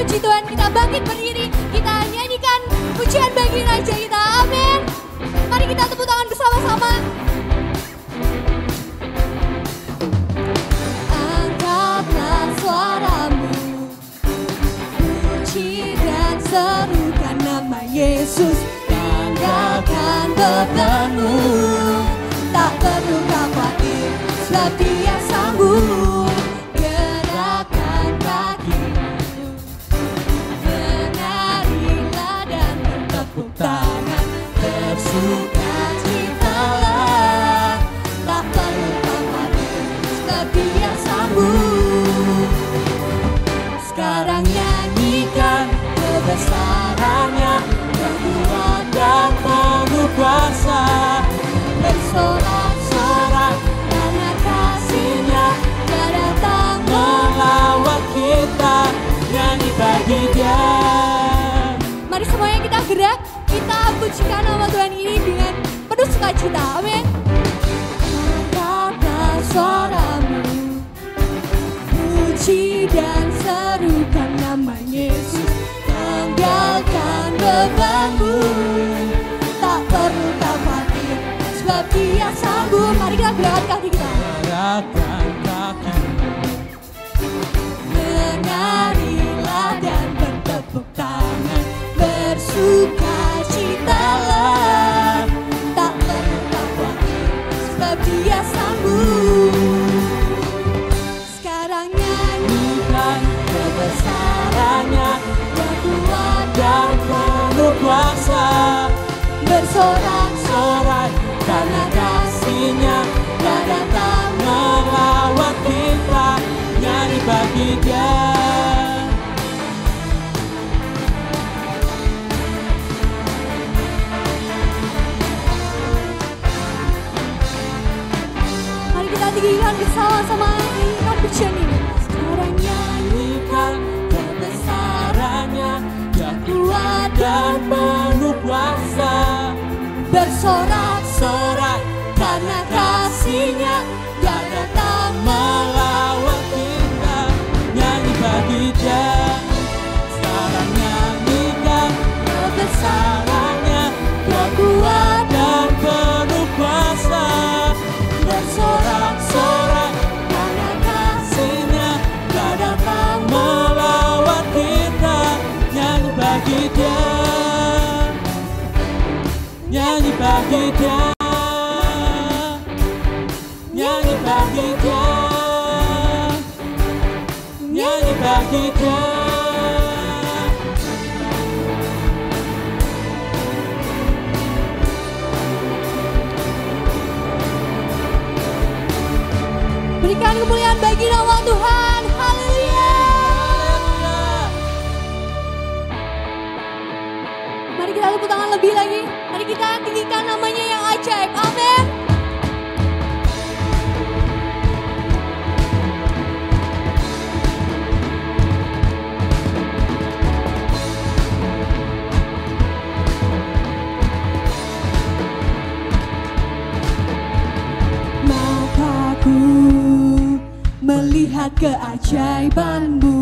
puji Tuhan, kita bangkit berdiri, kita nyanyikan pujian bagi Raja kita. Amin. Mari kita tepuk tangan bersama-sama. Angkatlah suaramu, puji dan serukan nama Yesus. Tinggalkan bebanmu, tak perlu khawatir, sebab Dia sanggup. Gerakkan kakimu, menarilah dan bertepuk tangan, bersukacitalah, tak perlu khawatir, sebab Dia sanggup. Sekarang nyanyikan kebesarannya, yang kuat dan penuh kuasa, bersorak-sorak karena kasih-Nya, Dia datang melawat kita, nyanyi bagi Dia. Mari semuanya kita gerak, kita pujikan nama Tuhan ini dengan penuh sukacita. Amin. Angkatlah suaramu, puji dan serukan nama Yesus. Tinggalkan bebanmu, tak perlu khawatir, sebab Dia sanggup. Mari kita gerakkan kaki kita. Gerakkan kaki, menarilah dan bertepuk tangan, bersukacitalah, tak perlu khawatir, sebab Dia sanggup. Sekarang nyanyikan kebesarannya, yang kuat dan penuh kuasa, bersorak-sorak karena kasih-Nya, Dia datang melawat kita, nyanyi bagi Dia. Mari kita tinggikan bersama-sama, nyanyikan pujian ini. Sekarang nyanyikan kebesarannya, yang kuat dan penuh kuasa, bersorak-sorak karena kasih-Nya, Dia datang melawat kita, nyanyi bagi Dia. Sekarang nyanyikan kebesarannya, yang kuat dan penuh kuasa, bersorak-sorak karena kasih-Nya, Dia datang melawat kita, nyanyi bagi Dia, nyanyi bagi Dia, nyanyi bagi Dia, nyanyi bagi Dia. Berikan kemuliaan bagi nama Tuhan. Haleluya. Mari kita tepuk tangan lebih lagi. Mari kita tinggikan namanya yang ajaib. Amin. Mataku melihat keajaiban-Mu,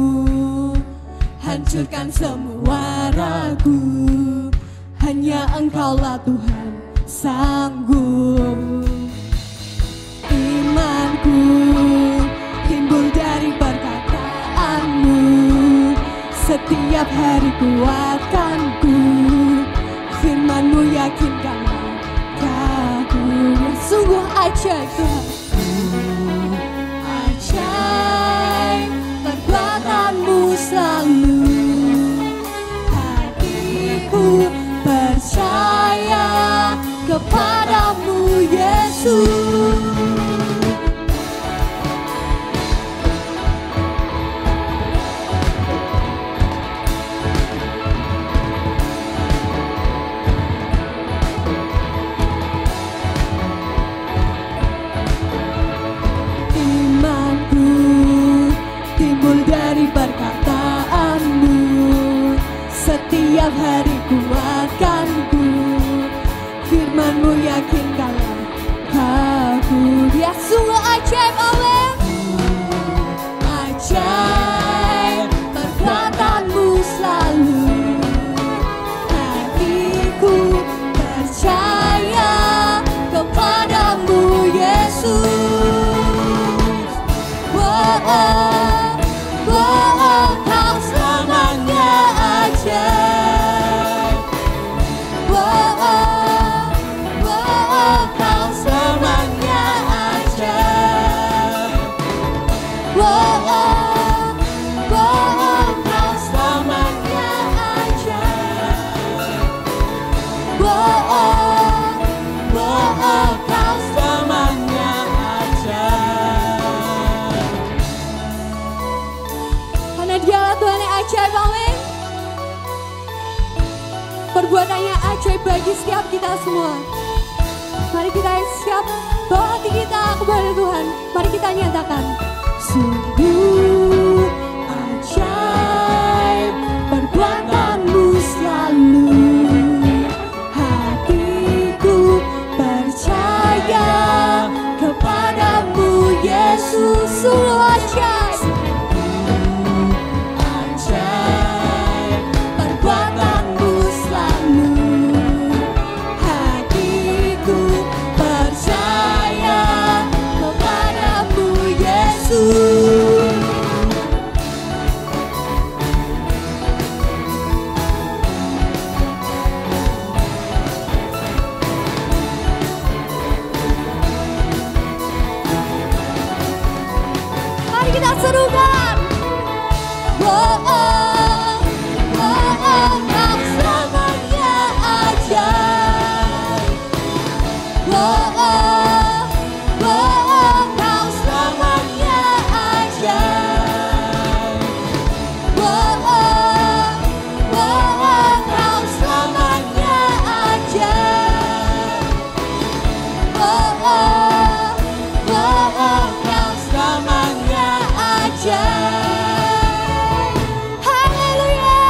hancurkan semua ragu. Hanya Engkaulah Tuhan sanggup. Imanku timbul dari perkataan-Mu, setiap hari kuatkanku. Firman-Mu yakinkanlah aku. Sungguh ajaib Tuhan. Ajaib perbuatan-Mu selalu. Hatiku percaya kepadamu Yesus. Imanku timbul dari perkataan-Mu, setiap hari kuatkanku. Firman-Mu yakinkanlah aku. Dia sungguh ajaib. Amin. Ajaib perbuatan-Mu bagi setiap kita semua. Mari kita siap bawa hati kita kepada Tuhan. Mari kita nyatakan, sungguh ajaib perbuatanmu selalu. Hatiku percaya kepadamu Yesus, sungguh ajaib. Ajaib perbuatanmu selalu. Hatiku percaya kepadamu Yesus. Mari kita serukan. Oh, oh, oh, oh, kau selamanya ajaib. Oh, oh, oh, oh, kau selamanya ajaib. Oh, oh, oh, oh, kau selamanya ajaib. Oh, oh, oh, oh, kau selamanya ajaib. Haleluya.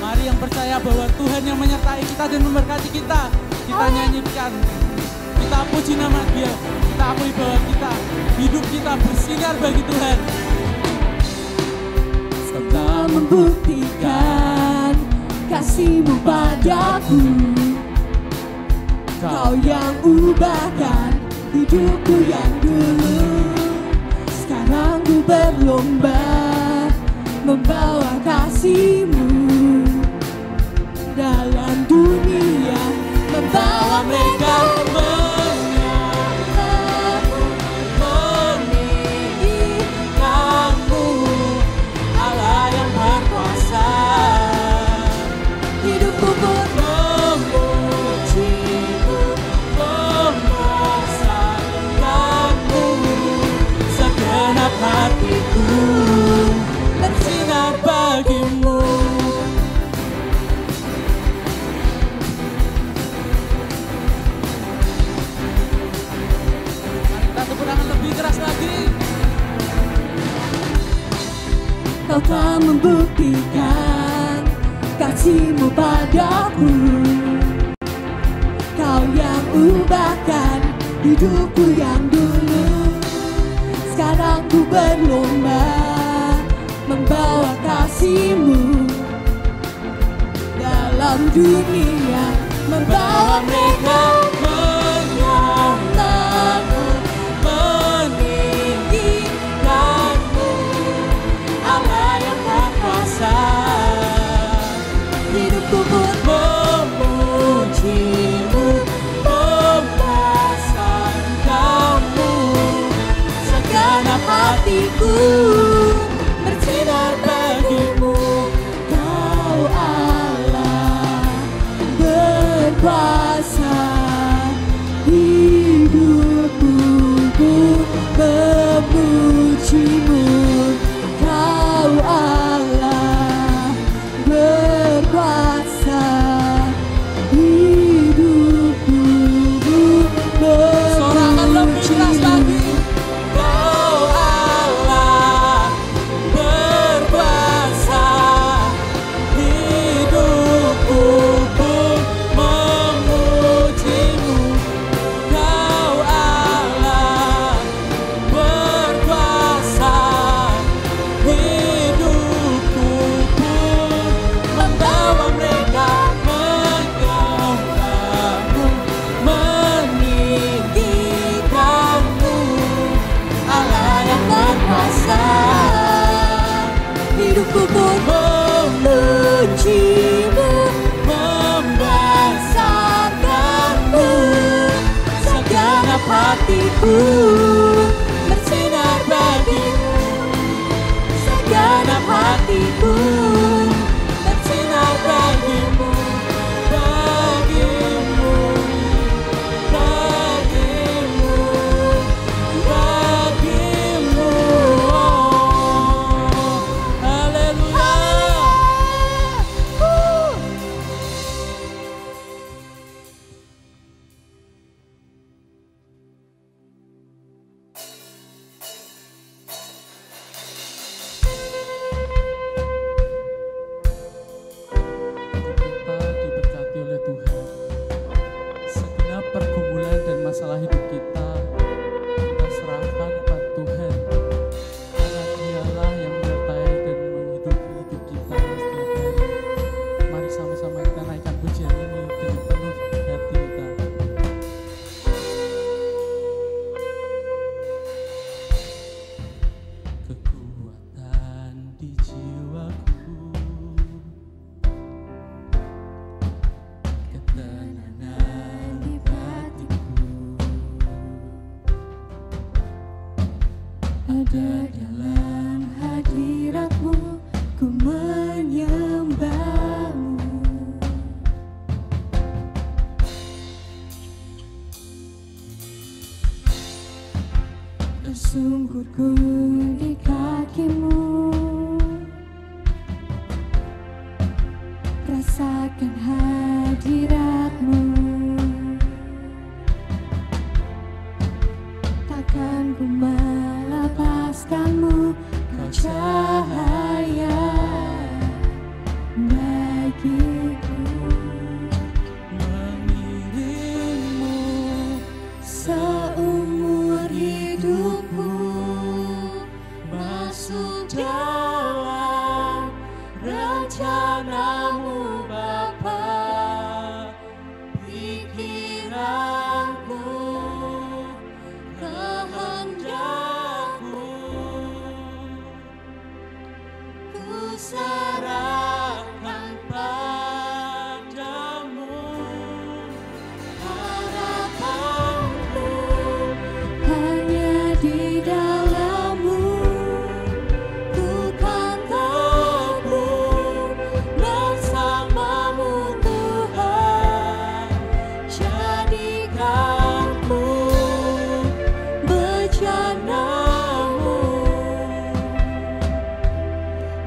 Mari yang percaya bahwa Tuhan yang menyertai kita dan memberkati kita, kita nyanyikan, kita puji nama Dia, kita akui bahwa hidup kita bersinar bagi Tuhan. Telah membuktikan kasih-Mu padaku. Kau yang ubahkan hidupku yang dulu. Sekarang ku berlomba membawa kasih-Mu dalam dunia, membawa mereka menyatakan meninggikanmu, Allah yang berkuasa. Hidupku pun memuji-Mu, memasangkanmu. Segenap hatiku bersinar bagi-Mu. Kita tepuk tangan lebih keras lagi. Kau telah membuktikan kasih-Mu padaku. Kau yang ubahkan hidupku yang dulu. Sekarang ku berlomba membawa kasih-Mu dalam dunia, membawa mereka menyatakan meninggikanmu, Allah yang berkuasa. Hidupku pun memuji-Mu, memasangkanmu. Segenap hatiku bersinar bagi-Mu. Kau Allah berkuasa. Hidupku pun memuji-Mu. Kau Allah berkuasa. Hidupku pun Sorakan lebih keras lagi. Kau Allah berkuasa. Hidupku pun memuji-Mu. Kau Allah berkuasa. Hidupku pun membawa mereka menyembah-Mu, meninggikanmu, Allah yang berkuasa. Hidupku pun memuji-Mu, membesarkan-Mu. Segenap hatiku bersinar bagi-Mu. Segenap hatiku bersinar bagi-Mu. Bagi-Mu, bagi-Mu, bagi-Mu. Oh, haleluya. Ada dalam hadirat-Mu, ku menyembah-Mu. Tersungkurku di kaki-Mu, rasakan hadirat-Mu. Takkan ku melepaskan-Mu, Kau cahaya bagiku. Mengiringmu Seumur hidupku, masuk dalam rencana-Mu Bapa. Pikiranku, kehendakku, ku serahkan padamu. Harapanku hanya di dalam-Mu, ku kan teguh bersama-Mu Tuhan. Jadikanku bejana-Mu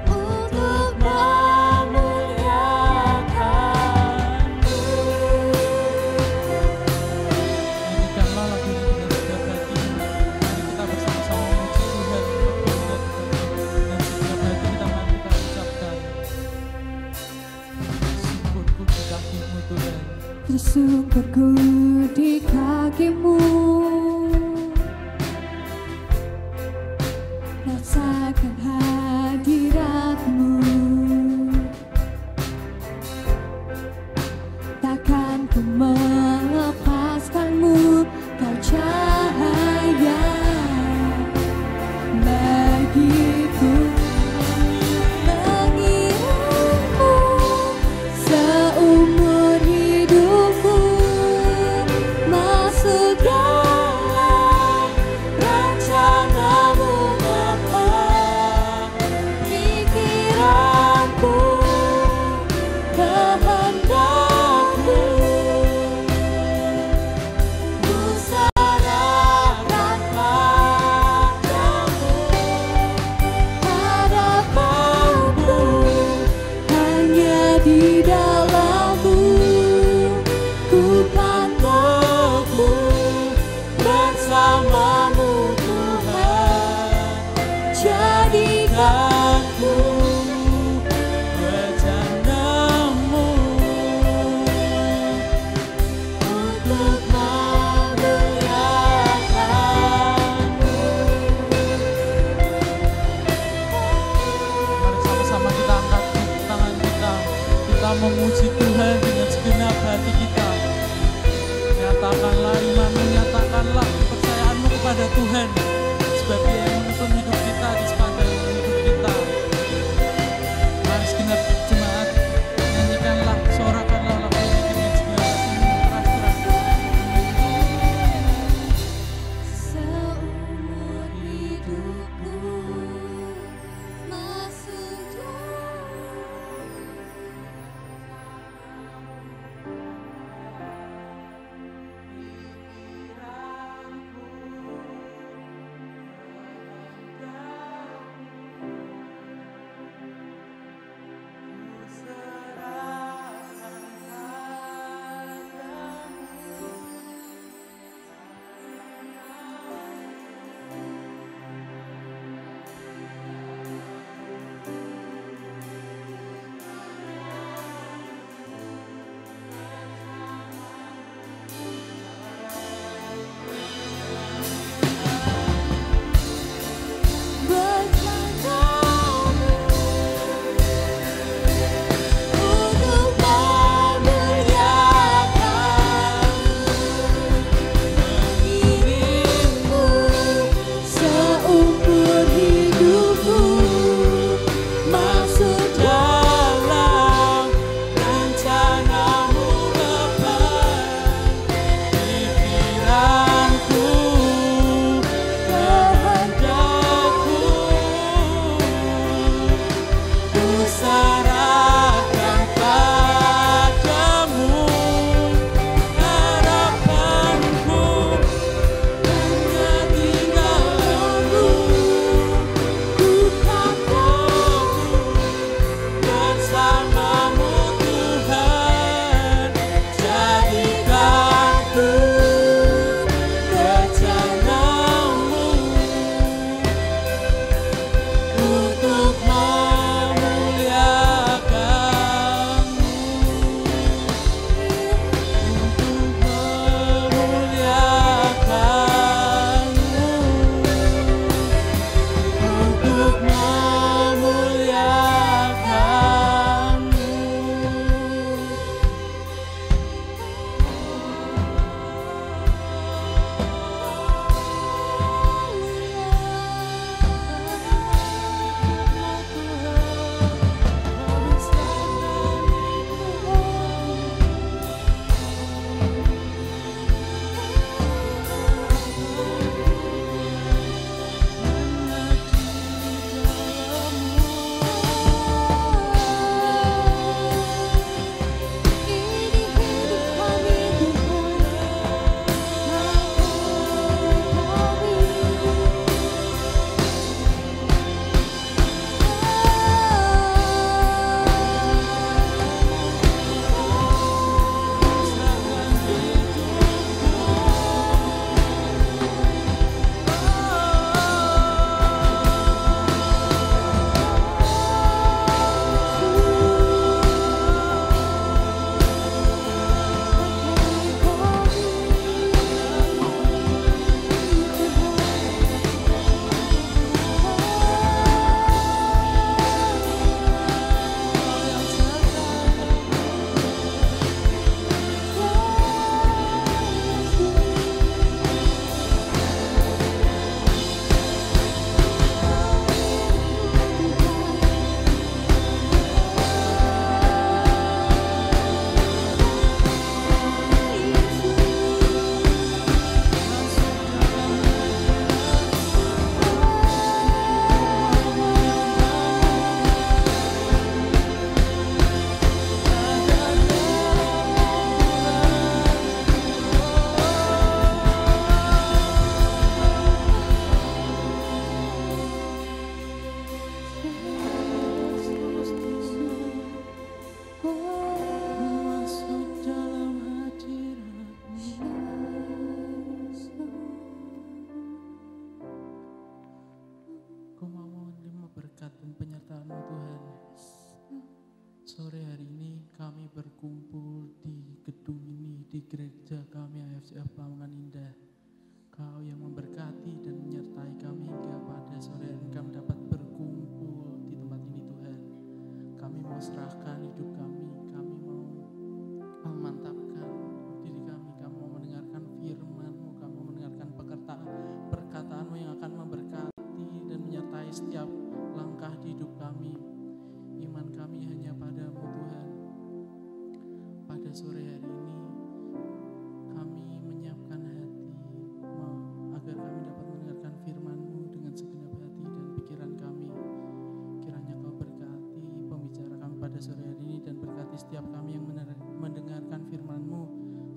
untuk memuliakan-Mu. Nyanyikanlah lagu ini dengan setiap hati. Mari kita bersama-sama memuji Tuhan untuk berkat dan setiap hati kita mari kita ucapkan syukurku di kaki-Mu Tuhan. Tersungkurku di kaki-Mu, rasakan hadirat-Mu. Takkan ku melepaskan-Mu, Kau cahaya bagiku. Mengiringmu seumur hidupku, masuk dalam setiap lamongan indah. Kau yang memberkati dan menyertai kami hingga pada sore hari kami dapat berkumpul di tempat ini Tuhan. Kami mau serahkan hidup kami mau memantapkan diri kami mau mendengarkan firman-Mu, kami mau mendengarkan perkataan-Mu yang akan memberkati dan menyertai setiap langkah di hidup kami. Iman kami hanya pada-Mu Tuhan. Pada sore hari ini kami menyiapkan hati agar kami dapat mendengarkan firman-Mu dengan segenap hati dan pikiran kami. Kiranya Kau berkati pembicara kami pada sore hari ini dan berkati setiap kami yang mendengarkan firman-Mu,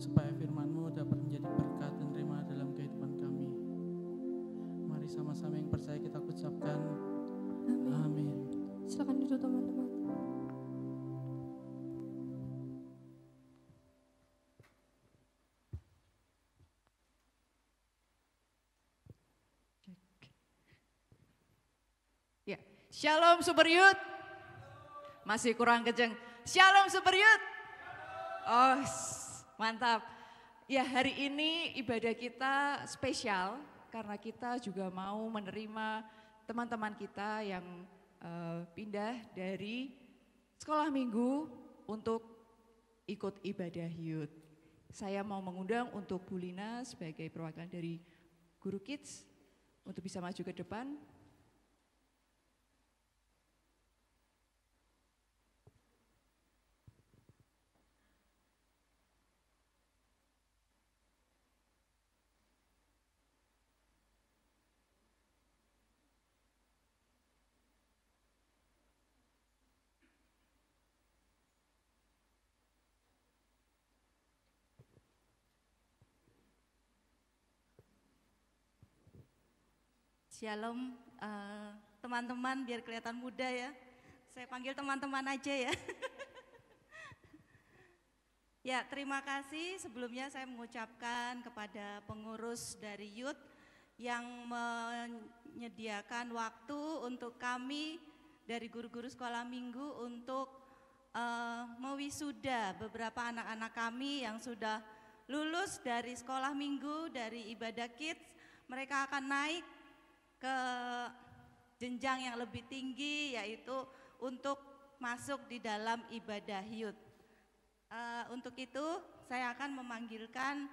supaya firman-Mu dapat menjadi berkat dan rema dalam kehidupan kami. Mari sama-sama yang percaya kita ucapkan amin. Silakan duduk teman-teman. Ya, Shalom Super Youth. Masih kurang kenceng. Shalom Super Youth. Oh, mantap. Ya, hari ini ibadah kita spesial karena kita juga mau menerima teman-teman kita yang pindah dari sekolah minggu untuk ikut ibadah youth. Saya mau mengundang untuk Bu Lina sebagai perwakilan dari Guru Kids untuk bisa maju ke depan. Shalom teman-teman, biar kelihatan muda ya. Saya panggil teman-teman aja ya. Ya, terima kasih sebelumnya saya mengucapkan kepada pengurus dari Youth yang menyediakan waktu untuk kami dari guru-guru sekolah minggu untuk mewisuda beberapa anak-anak kami yang sudah lulus dari sekolah minggu, dari ibadah kids. Mereka akan naik ke jenjang yang lebih tinggi, yaitu untuk masuk di dalam ibadah youth. Untuk itu saya akan memanggilkan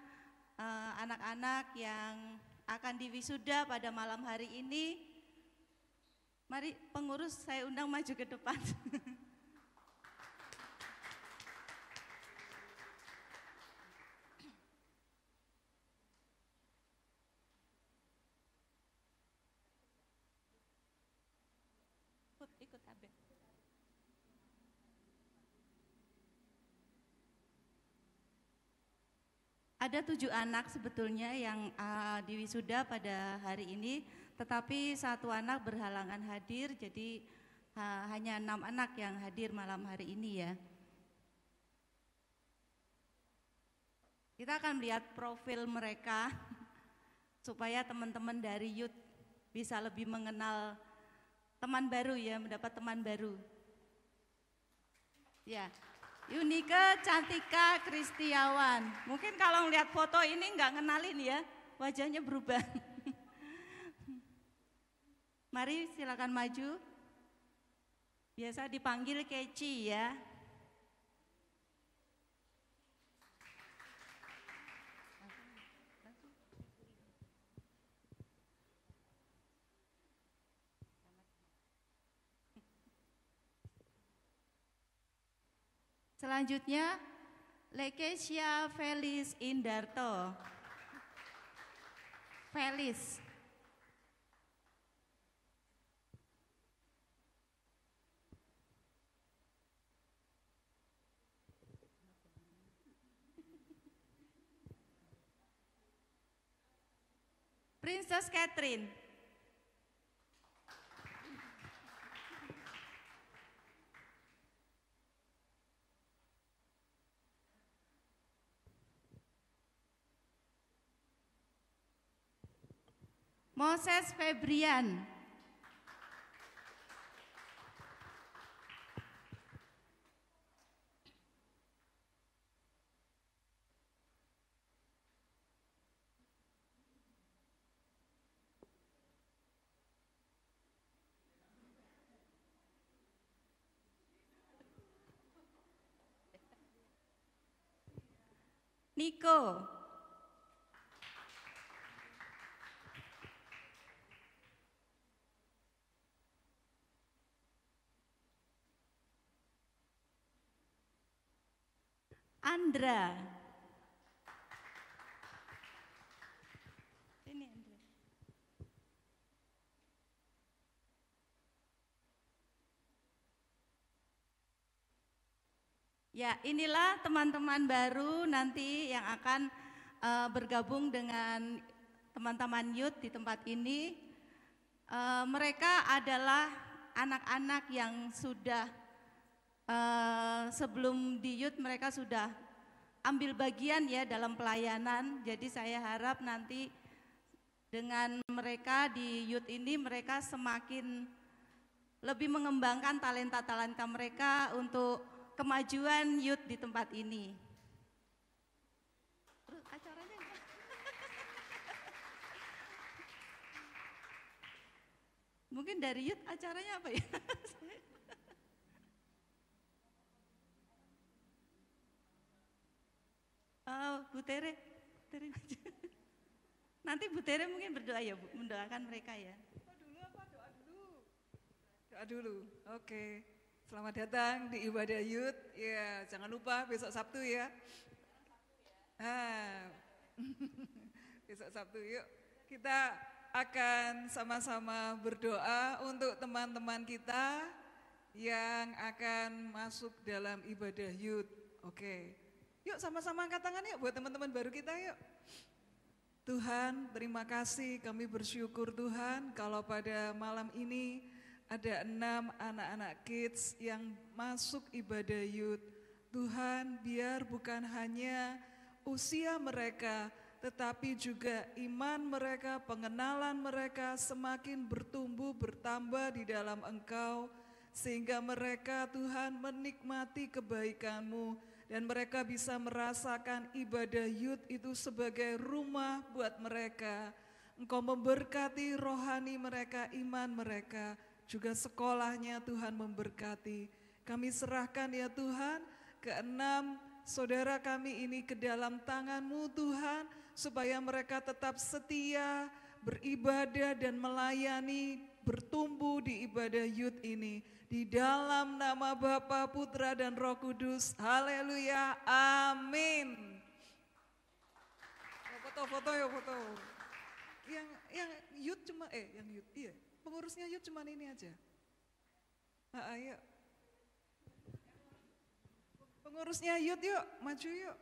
anak-anak yang akan diwisuda pada malam hari ini. Mari pengurus saya undang maju ke depan. Ikut Abe. Ada 7 anak sebetulnya yang diwisuda pada hari ini, tetapi 1 anak berhalangan hadir, jadi hanya 6 anak yang hadir malam hari ini ya. Kita akan melihat profil mereka supaya teman-teman dari youth bisa lebih mengenal teman baru ya, mendapat teman baru. Ya, Yunike Cantika Kristiawan. Mungkin kalau ngeliat foto ini nggak ngenalin ya, wajahnya berubah. Mari silakan maju. Biasa dipanggil Keci ya. Selanjutnya, Lekesia Felis Indarto. Felis. Princess Catherine. Moses Febrian. Niko. Andra. Ini Andra. Ya, inilah teman-teman baru nanti yang akan bergabung dengan teman-teman youth di tempat ini. Mereka adalah anak-anak yang sudah sebelum di youth mereka sudah ambil bagian ya dalam pelayanan. Jadi saya harap nanti dengan mereka di youth ini mereka semakin lebih mengembangkan talenta-talenta mereka untuk kemajuan youth di tempat ini. Terus acaranya mungkin dari youth acaranya apa ya? Bu Tere aja. Nanti Bu Tere mungkin berdoa ya Bu, mendoakan mereka ya. Doa dulu, oke. Selamat datang di ibadah youth. Ya, jangan lupa besok Sabtu ya. Besok Sabtu yuk. Kita akan sama-sama berdoa untuk teman-teman kita yang akan masuk dalam ibadah youth. Oke. Yuk sama-sama angkat tangan yuk buat teman-teman baru kita yuk. Tuhan, terima kasih, kami bersyukur Tuhan kalau pada malam ini ada 6 anak-anak kids yang masuk ibadah youth. Tuhan, biar bukan hanya usia mereka, tetapi juga iman mereka, pengenalan mereka semakin bertumbuh, bertambah di dalam Engkau, sehingga mereka Tuhan menikmati kebaikan-Mu, dan mereka bisa merasakan ibadah youth itu sebagai rumah buat mereka. Engkau memberkati rohani mereka, iman mereka, juga sekolahnya Tuhan memberkati. Kami serahkan ya Tuhan ke-6 saudara kami ini ke dalam tangan-Mu Tuhan, supaya mereka tetap setia, beribadah dan melayani, bertumbuh di ibadah youth ini. Di dalam nama Bapa, Putra dan Roh Kudus. Haleluya. Amin. Foto ya foto. Yang youth cuma yang youth iya. Pengurusnya youth cuma ini aja. Ayo. Pengurusnya youth yuk, maju yuk.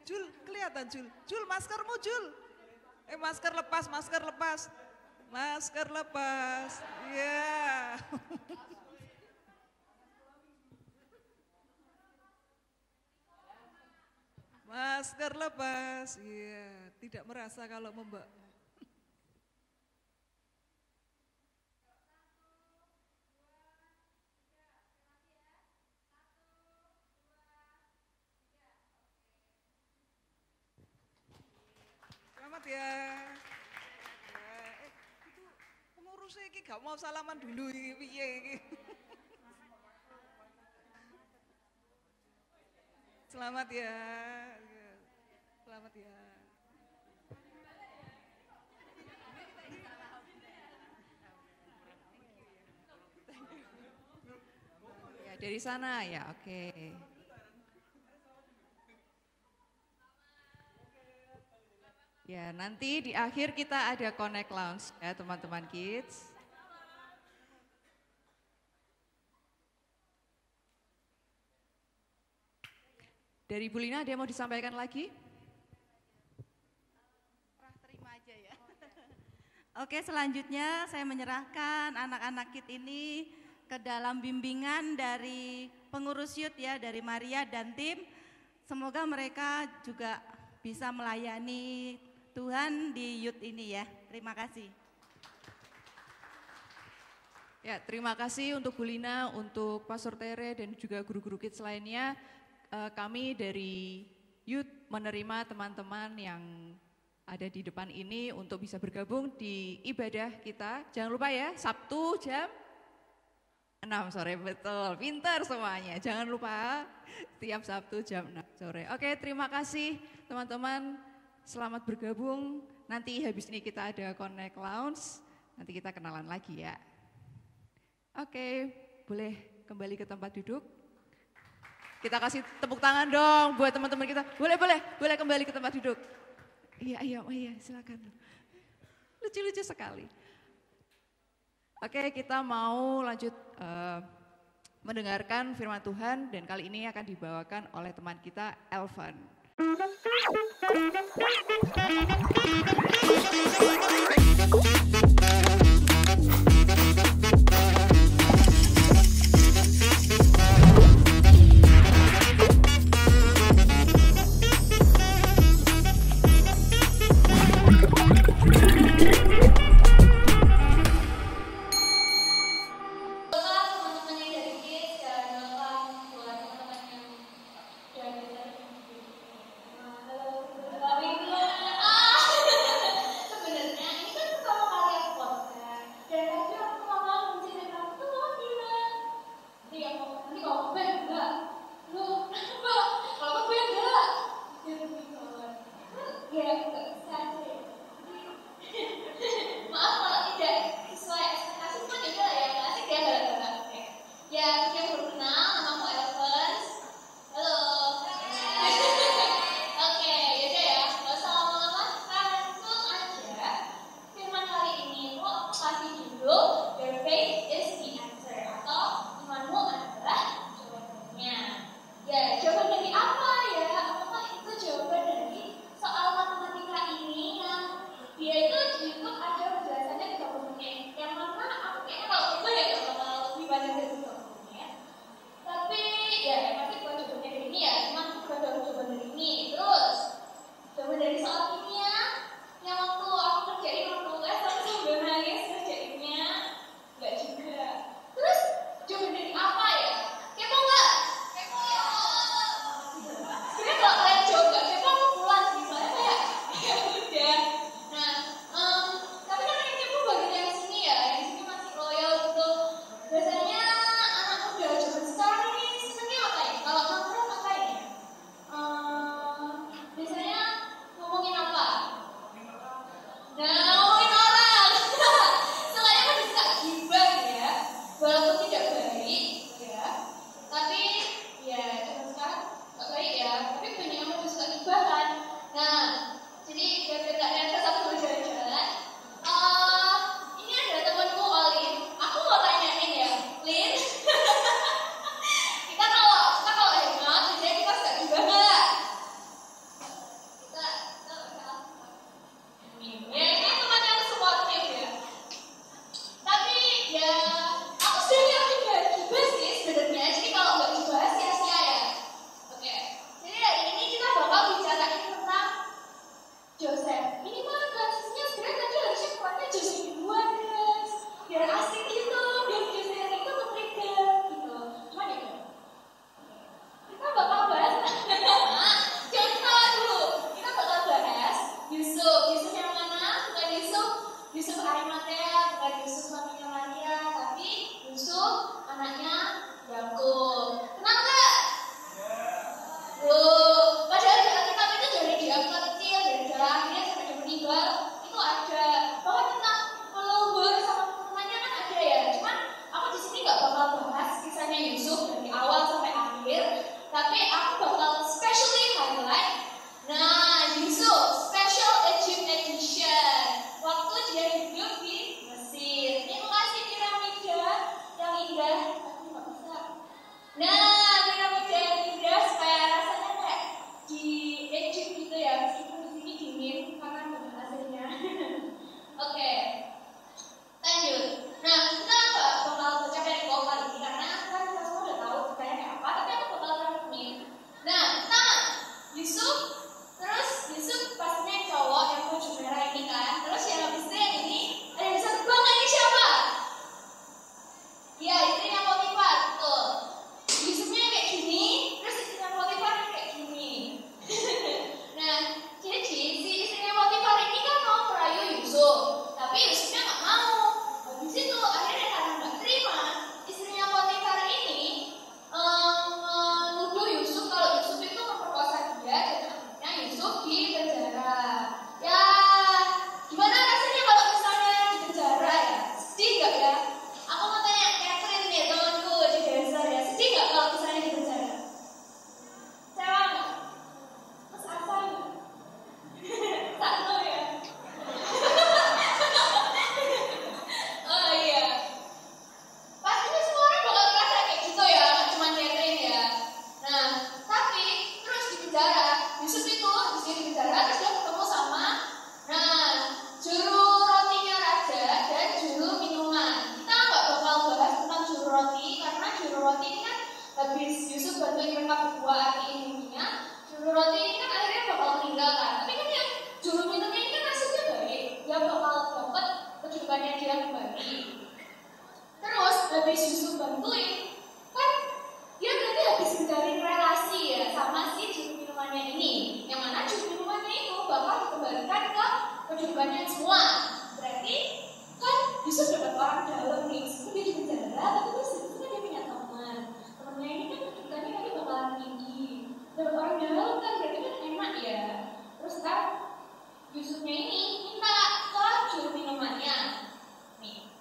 Jul, kelihatan Jul. Jul, maskermu Jul. Masker lepas, masker lepas. Masker lepas. Ya. Masker lepas. Iya, tidak merasa kalau membak. Selamat ya. Itu pengurusnya iki gak mau salaman dulu iki piye iki. Selamat ya. Selamat ya. Dari sana ya, oke. Ya, nanti di akhir kita ada Connect Lounge ya teman-teman kids. Dari Bu Lina ada yang mau disampaikan lagi? Terima aja ya. Oke, selanjutnya saya menyerahkan anak-anak KID ini ke dalam bimbingan dari pengurus youth ya, dari Maria dan tim. Semoga mereka juga bisa melayani Tuhan di youth ini ya. Terima kasih. Ya, terima kasih untuk Bu Lina, untuk Pastor Tere dan juga guru-guru kids lainnya. Kami dari youth menerima teman-teman yang ada di depan ini untuk bisa bergabung di ibadah kita. Jangan lupa ya, Sabtu jam 6 sore, betul, pintar semuanya. Jangan lupa setiap Sabtu jam 6 sore. Oke, terima kasih teman-teman, selamat bergabung. Nanti habis ini kita ada Connect Lounge, nanti kita kenalan lagi ya. Oke, boleh kembali ke tempat duduk. Kita kasih tepuk tangan dong buat teman-teman kita. Boleh kembali ke tempat duduk. Iya, silakan. Lucu-lucu sekali. Oke, kita mau lanjut mendengarkan firman Tuhan dan kali ini akan dibawakan oleh teman kita Elvan. Sebenarnya ini kan kalau kalian habis Yusuf bantuin, kan dia berarti habis menjalin relasi ya sama si juru minumannya ini. Yang mana juru minumannya itu bakal dikembalikan ke kehidupannya semua. Berarti kan Yusuf dapat orang dalam nih, meskipun dia di penjara, tapi terus itu kan dia punya teman. Temennya ini kan kehidupannya tadi bakalan tinggi. Dapat orang dalam kan berarti kan enak ya. Terus kan Yusufnya ini minta ke juru minumannya. Nih.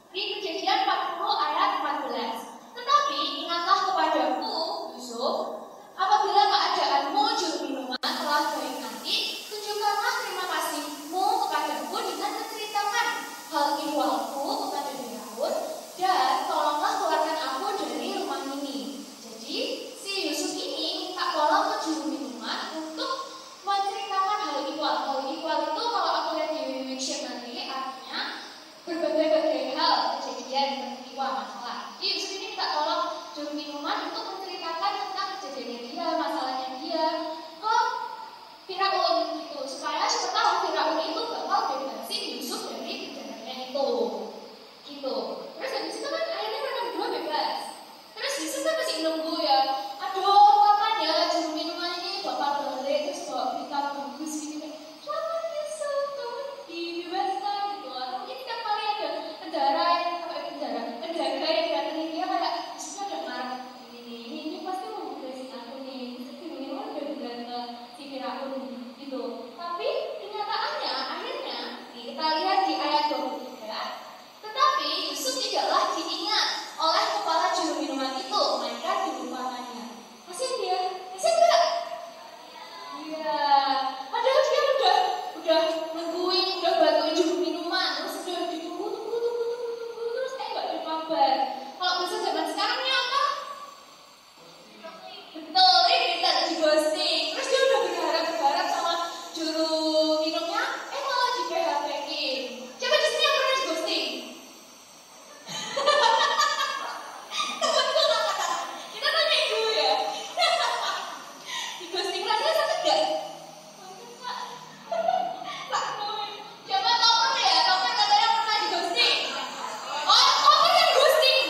Di Kejadian 40 ayat 14. Tetapi ingatlah kepadaku, Yusuf, apabila keadaanmu juru minuman telah baik nanti, tunjukkanlah terima kasihmu kepadaku dengan menceritakan hal ihwalku kepada Firaun, dan tolonglah keluarkan aku dari rumah ini. Jadi si Yusuf ini minta tolong ke juru minuman untuk menceritakan hal ihwal. Hal ihwal itu kalau aku lihat di dictionary artinya berbagai-bagai hal, kejadian, peristiwa, masalah. Jadi Yusuf ini minta tolong juru minuman untuk menceritakan tentang kejadiannya dia, masalahnya dia ke Firaun gitu, supaya siapa tahu Firaun itu bakal bebasin Yusuf dari penjaranya itu gitu. Terus habis itu kan akhirnya mereka berdua bebas. Terus Yusuf kan masih nunggu ya, aduh kapan ya juru minuman ini bakal balik, terus bawa berita bagus gitu kan, selamat Yusuf kamu dibebaskan gitu. Atau mungkin tiap kali ada penjara penjaga yang datangin dia kayak Yusufnya udah marah, ini pasti mau bebasin aku nih, juru minuman udah bilang ke si Firaun gitu. Tapi kenyataannya akhirnya kita lihat di ayat 23, tetapi Yusuf tidaklah diingat oleh kepala juru minuman itu, melainkan dilupakannya. Kasian dia, kasian enggak? Iya, padahal dia udah nungguin, udah bantuin juru minuman, terus udah ditunggu, terus nggak ada kabar. Kalau bahasa zaman sekarang ini apa? Betul, ini minta di ghosting. Terus dia udah berharap sama juru minumnya, malah di PHP-in. Siapa di sini yang pernah di ghosting? Temen-temen kata, kita tanya dulu ya. Di ghosting rasanya sakit gak? Siapa Tomer ya? Tomer katanya pernah di ghosting. Oh, Tomer yang ghosting.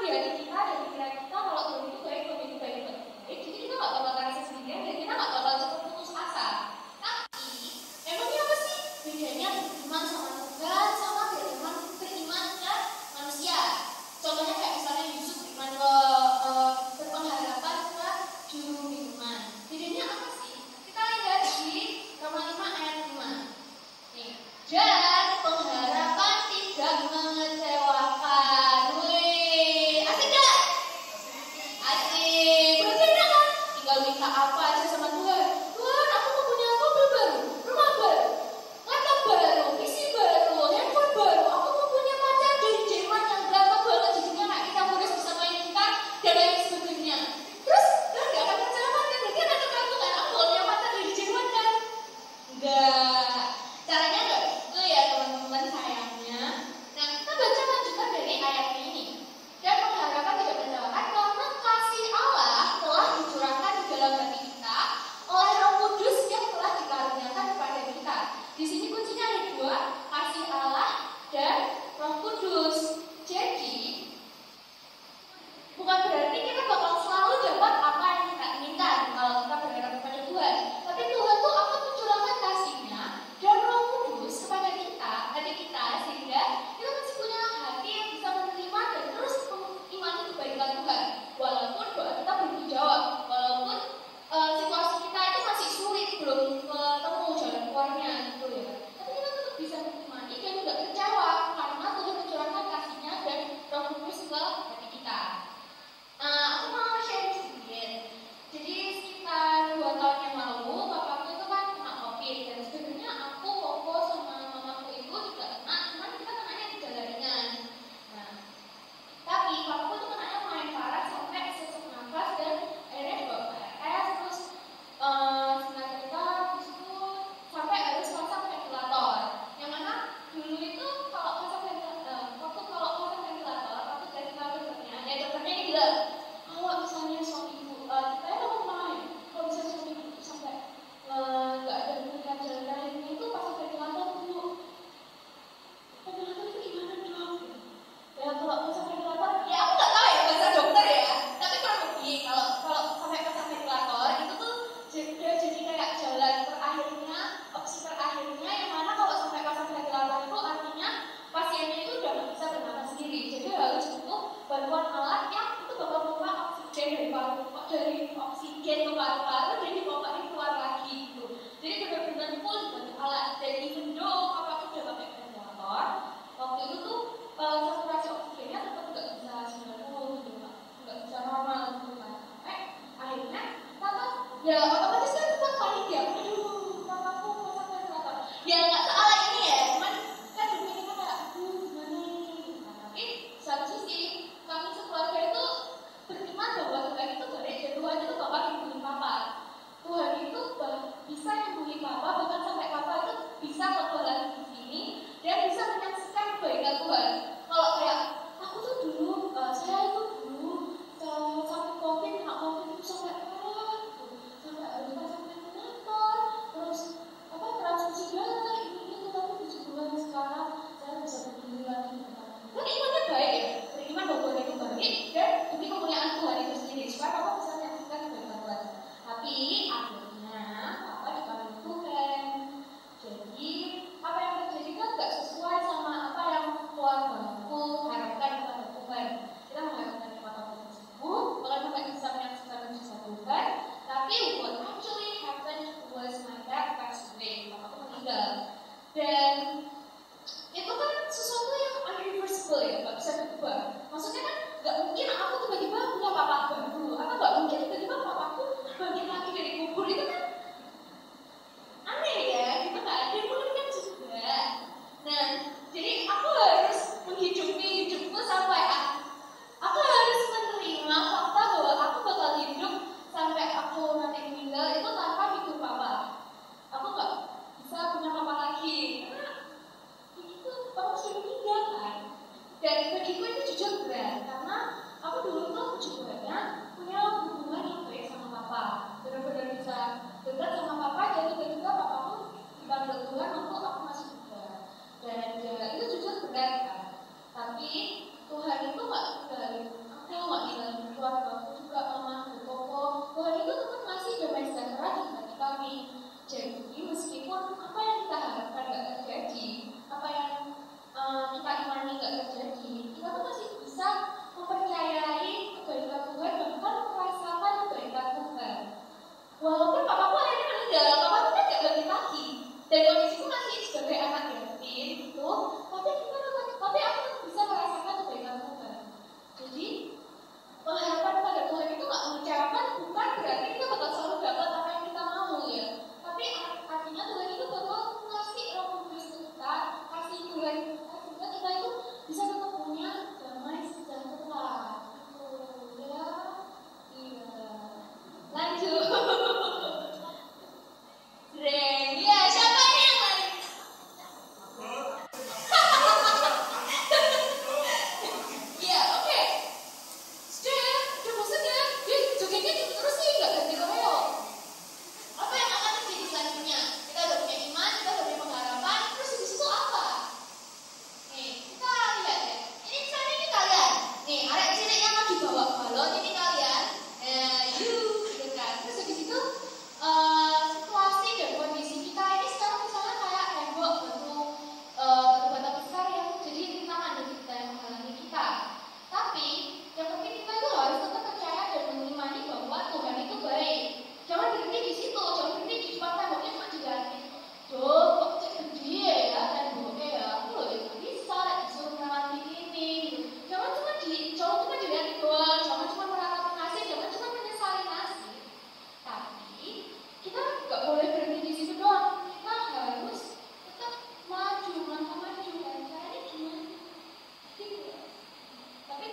di hati kita dan pikiran kita kalau Tuhan itu baik, Tuhan itu baik, Tuhan itu baik. Jadi kita nggak bakal ngerasa sendirian dan kita nggak bakal cepat putus asa. Tapi emangnya apa sih bedanya beriman sama Tuhan sama beriman ke manusia? Contohnya kayak misalnya Yusuf beriman berpengharapan ke juru minuman. Bedanya apa sih? Kita lihat di Roma 5 ayat 5. Nih, dan pengharapan tidak mengecewakan. Wih, asik gak? Asik. Berarti enak kan? Tinggal minta apa aja sama Tuhan. Tuhan, aku mau punya mobil baru, rumah baru, laptop baru, PC baru, handphone baru. Aku mau punya pacar dari Jerman yang ganteng banget, jadinya kayak kita harus bisa main gitar dan lain sebagainya. Terus, kan gak akan kecewa kan? Berarti anak kamu kan? Aku mau punya pacar dari Jerman kan? Enggak. Caranya enggak gitu ya teman-teman sayangnya. Nah, kita baca lanjutan dari ayat ini. Dan pengharapan tidak mengecewakan karena kasih Allah telah dicurahkan di dalam hati kita oleh Roh Kudus yang telah dikaruniakan kepada kita. Di sini kuncinya ada dua, kasih Allah dan Roh Kudus. Jadi bukan berarti kita bakal selalu dapat apa yang kita inginkan kalau kita berharap kepada Tuhan. Tapi Tuhan tuh akan mencurahkan kasih-Nya dan Roh Kudus kepada kita, hati kita, sehingga kita masih punya hati yang bisa menerima dan terus mengimani kebaikan Tuhan. Walaupun doa kita belum dijawab, walaupun situasi kita itu masih sulit, belum ketemu jalan keluarnya gitu ya. Tapi kita tetap bisa mengimani dan tidak kecewa karena Tuhan mencurahkan kasih-Nya dan Roh Kudus ke hati kita. Aku mau share sedikit. Jadi sekitar 2 tahun yang lalu, papaku itu kan kena COVID dan sebenarnya aku, koko sama mamaku itu juga kena, cuman kita kenanya gejala ringan. Nah, tapi papaku itu kenanya lumayan parah sampai sesak nafas dan akhirnya dibawa ke RS, terus singkat cerita di situ sampai harus pasang ventilator. Yang mana dulu itu kalau pasang ventilator, waktu kalau pasang ventilator, aku dari dokternya, ya dokternya ini bilang, kalau misalnya suami ibu, kita mau main, kalau misalnya suami ibu sampai nggak ada pilihan jalan lain itu pasang ventilator dulu. Ventilator itu gimana dong? Ya kalau pasang ventilator, ya aku nggak tahu ya bahasa dokter ya. Tapi kurang lebih kalau sampai pasang ventilator itu tuh jadi kayak jalan terakhirnya, opsi terakhirnya yang mana kalau sampai pasang ventilator itu artinya pasiennya itu udah nggak bisa bernafas sendiri. Jadi harus butuh bantuan alat yang itu bakal membawa oksigen dari oksigen ke paru-paru dan dipompa keluar lagi gitu. Jadi benar-benar full dibantu alat. Dan even though aku udah pakai ventilator, waktu itu tuh saturasi oksigennya tetap nggak bisa 90 gitu, nggak bisa normal gitu kan. Akhirnya papa ya otomatis kan tetap panik ya. Aduh, papaku pasang ventilator. Ya nggak salah ini ya, cuman kan demi kita kayak gimana ini. Tapi satu sisi kami sekeluarga itu beriman bahwa Tuhan itu baik dan Tuhan itu bakal nyembuhin papa. Tuhan itu bisa nyembuhin papa, bahkan sampai papa itu bisa kembali di sini dan bisa menyaksikan kebaikan Tuhan. Kalau kayak aku tuh dulu, saya itu dulu sampai COVID, kena COVID itu sampai parah, sampai harus pasang ventilator, terus transfusi darah ini itu, tapi puji Tuhan sekarang saya bisa berdiri lagi. Kan imannya baik ya, beriman bahwa Tuhan itu baik dan demi kemuliaan Tuhan itu sendiri supaya papa bisa menyaksikan kebaikan Tuhan. Tapi akhirnya papa dipanggil Tuhan. Jadi apa yang terjadi kan nggak sesuai sama apa yang keluargaku harapkan kepada Tuhan. Kita mengharapkan papa Tuhan sembuh, bahkan papa bisa menyaksikan mujizat Tuhan. Tapi what actually happened was my dad passed away. Papaku meninggal. Dan itu kan sesuatu yang irreversible ya, nggak bisa berubah. Maksudnya kan nggak mungkin aku tiba-tiba punya papa baru, atau nggak mungkin tiba-tiba papaku bangkit lagi dari kubur. Itu kan aneh ya, gitu kan? Dan mengerikan juga. Nah, jadi aku harus menghidupi hidupku sampai aku harus menerima fakta bahwa aku bakal hidup sampai aku nanti meninggal itu tanpa hidup papa. Aku nggak bisa punya papa lagi karena itu papa sudah meninggal kan. Dan bagiku itu jujur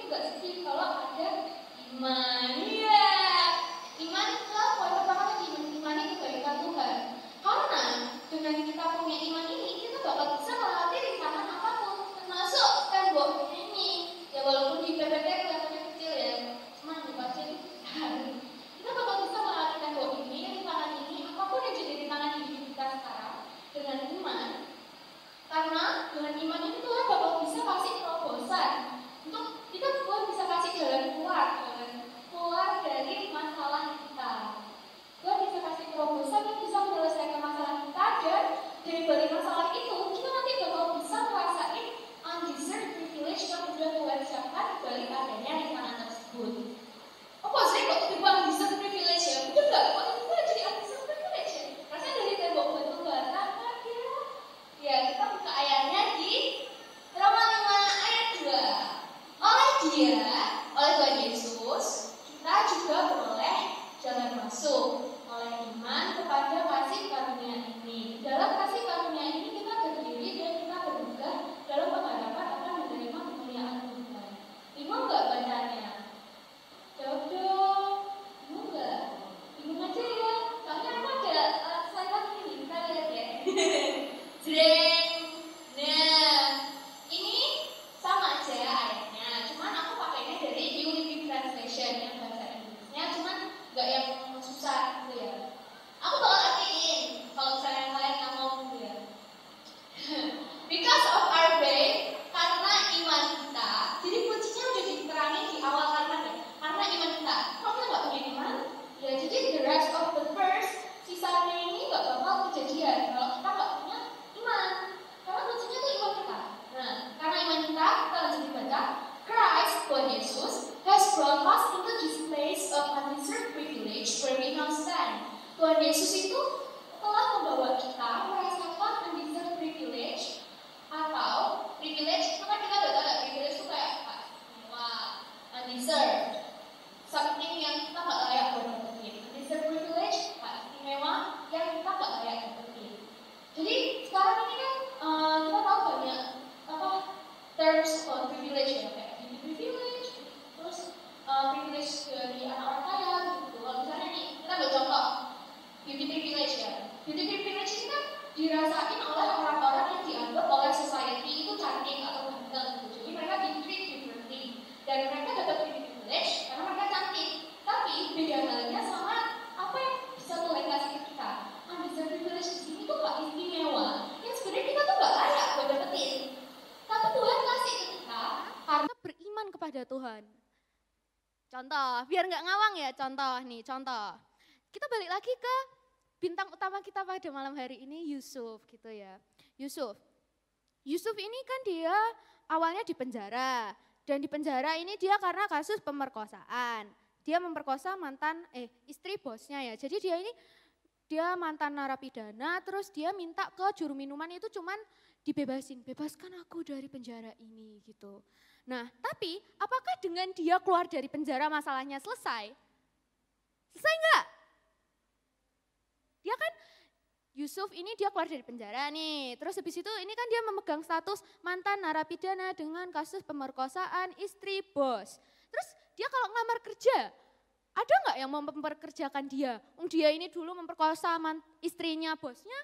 juga sedih kalau ada iman. Iya, iman itulah poin pertama tadi, mengimani kebaikan Tuhan. Karena dengan kita punya iman ini, kita bakal bisa melewati rintangan apapun, termasuk tembok ini. Ya walaupun di PPT kelihatannya kecil ya, cuman dibaca kita bakal bisa melewati tembok ini, rintangan ini, apapun yang jadi rintangan di hidup kita sekarang dengan iman. Karena dengan iman itu Tuhan bakal bisa kasih terobosan untuk kita, Tuhan bisa kasih jalan keluar dari masalah kita. Tuhan bisa kasih terobosan yang bisa menyelesaikan masalah kita, dan dari balik masalah itu kita nanti bakal bisa merasain undeserved privilege yang sudah Tuhan siapkan di balik adanya rintangan tersebut. Apa sih kok tiba-tiba undeserved privilege ya? Betul nggak? Kok tiba-tiba jadi undeserved privilege ya? Rasanya dari tembok batu bata kan ya? Ya, kita buka ayatnya di Roma 5 ayat 2. Oleh Tuhan Yesus, kita juga boleh jalan masuk oleh iman kepada kasih karunia ini. Dalam kasih karunia ini kita berdiri dan kita berbuka dalam pengharapan akan menerima kemuliaan Tuhan. Bingung nggak bacanya? Jawab dong. Bingung nggak? Bingung aja ya. Soalnya aku ada slide lagi nih, kita lihat ya. Jreng. Nah, ini sama aja ayatnya, cuman aku pakainya dari New Living Translation yang bahasa Inggrisnya, cuman nggak yang susah gitu ya. Aku bakal artiin kalau misalnya kalian nggak mau gitu ya. Because of our faith, karena iman kita, jadi kuncinya udah diterangin di awal karena iman kita. Kalau kita nggak punya iman, ya jadi the rest of the verse sisanya ini nggak bakal kejadian kalau kita nggak punya iman. Karena kuncinya tuh iman kita. Nah, karena iman kita lanjut dibaca. Christ, Tuhan Yesus, has brought us into this place of undeserved privilege where we now stand. Tuhan Yesus itu telah membawa kita merasakan undeserved privilege atau privilege. Maka kita udah tahu ya, privilege itu kayak apa? Wah, undeserved, something yang kita nggak layak buat dapetin. Undeserved privilege, istimewa yang kita nggak layak dapetin. Jadi sekarang ini kan kita tahu banyak terms of privilege ya, kayak beauty privilege, terus privilege dari anak orang kaya gitu. Kalau misalnya nih kita ambil contoh beauty privilege ya. Beauty privilege ini kan dirasain oleh orang-orang yang dianggap oleh society itu cantik atau ganteng gitu. Jadi mereka di-treat differently dan mereka dapat beauty privilege karena mereka cantik. Tapi beda halnya sama apa yang bisa Tuhan kasih ke kita. Undeserved privilege di sini tuh gak istimewa, yang sebenarnya kita tuh gak layak buat dapetin. Tapi Tuhan kasih ke kita karena beriman kepada Tuhan. Contoh, biar nggak ngawang ya, contoh. Kita balik lagi ke bintang utama kita pada malam hari ini, Yusuf gitu ya. Yusuf ini kan dia awalnya di penjara, dan di penjara ini dia karena kasus pemerkosaan. Dia memperkosa mantan istri bosnya ya. Jadi dia mantan narapidana, terus dia minta ke juru minuman itu cuman bebaskan aku dari penjara ini gitu. Nah, tapi apakah dengan dia keluar dari penjara masalahnya selesai? Selesai enggak? Dia kan Yusuf ini dia keluar dari penjara nih, terus habis itu ini kan dia memegang status mantan narapidana dengan kasus pemerkosaan istri bos. Terus dia kalau ngelamar kerja, ada nggak yang mau memperkerjakan dia? Dia ini dulu memperkosa istrinya bosnya,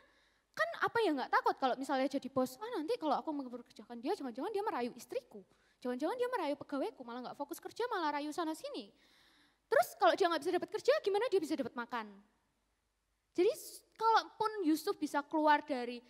kan apa ya nggak takut kalau misalnya jadi bos, nanti kalau aku memperkerjakan dia, jangan-jangan dia merayu istriku, jangan-jangan dia merayu pegawaiku, malah nggak fokus kerja, malah rayu sana sini. Terus kalau dia nggak bisa dapat kerja, gimana dia bisa dapat makan? Jadi kalaupun Yusuf bisa keluar dari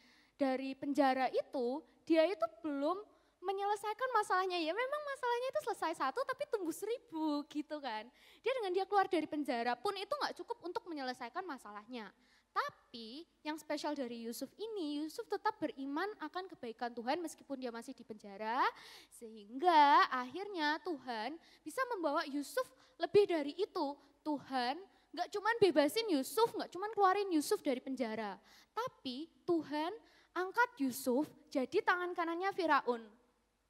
penjara itu, dia itu belum menyelesaikan masalahnya. Ya memang masalahnya itu selesai 1 tapi tumbuh 1000 gitu kan. Dengan dia keluar dari penjara pun itu gak cukup untuk menyelesaikan masalahnya. Tapi yang spesial dari Yusuf ini, Yusuf tetap beriman akan kebaikan Tuhan meskipun dia masih di penjara. Sehingga akhirnya Tuhan bisa membawa Yusuf lebih dari itu. Tuhan gak cuman bebasin Yusuf, gak cuman keluarin Yusuf dari penjara. Tapi Tuhan angkat Yusuf jadi tangan kanannya Firaun.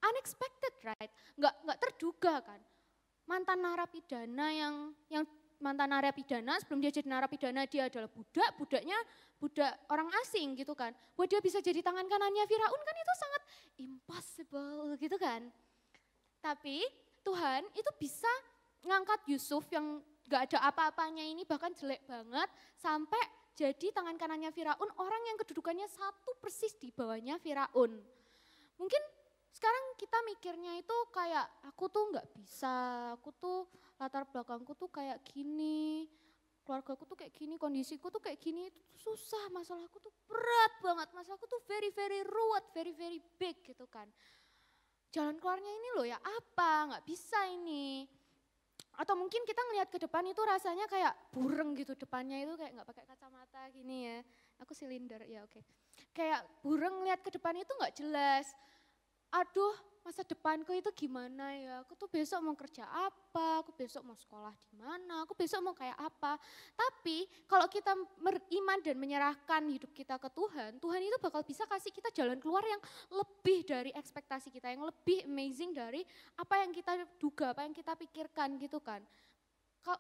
Unexpected, right? Gak terduga kan. Mantan narapidana yang mantan narapidana, sebelum dia jadi narapidana dia adalah budaknya budak orang asing gitu kan. Buat dia bisa jadi tangan kanannya Firaun kan itu sangat impossible gitu kan. Tapi Tuhan itu bisa ngangkat Yusuf yang gak ada apa-apanya ini, bahkan jelek banget, sampai jadi tangan kanannya Firaun, orang yang kedudukannya satu persis di bawahnya Firaun. Mungkin sekarang kita mikirnya itu kayak aku tuh gak bisa, aku tuh latar belakangku tuh kayak gini, keluargaku tuh kayak gini, kondisiku tuh kayak gini, itu tuh susah, masalahku tuh berat banget, masalahku tuh very ruwet, very big gitu kan. Jalan keluarnya ini loh ya apa, gak bisa ini. Atau mungkin kita ngelihat ke depan itu rasanya kayak bureng gitu, depannya itu kayak gak pakai kacamata gini ya. Aku silinder, ya oke. Kayak bureng ngelihat ke depan itu gak jelas. Aduh, masa depanku itu gimana ya? Aku tuh besok mau kerja apa? Aku besok mau sekolah di mana? Aku besok mau kayak apa? Tapi kalau kita beriman dan menyerahkan hidup kita ke Tuhan, Tuhan itu bakal bisa kasih kita jalan keluar yang lebih dari ekspektasi kita, yang lebih amazing dari apa yang kita duga, apa yang kita pikirkan gitu kan.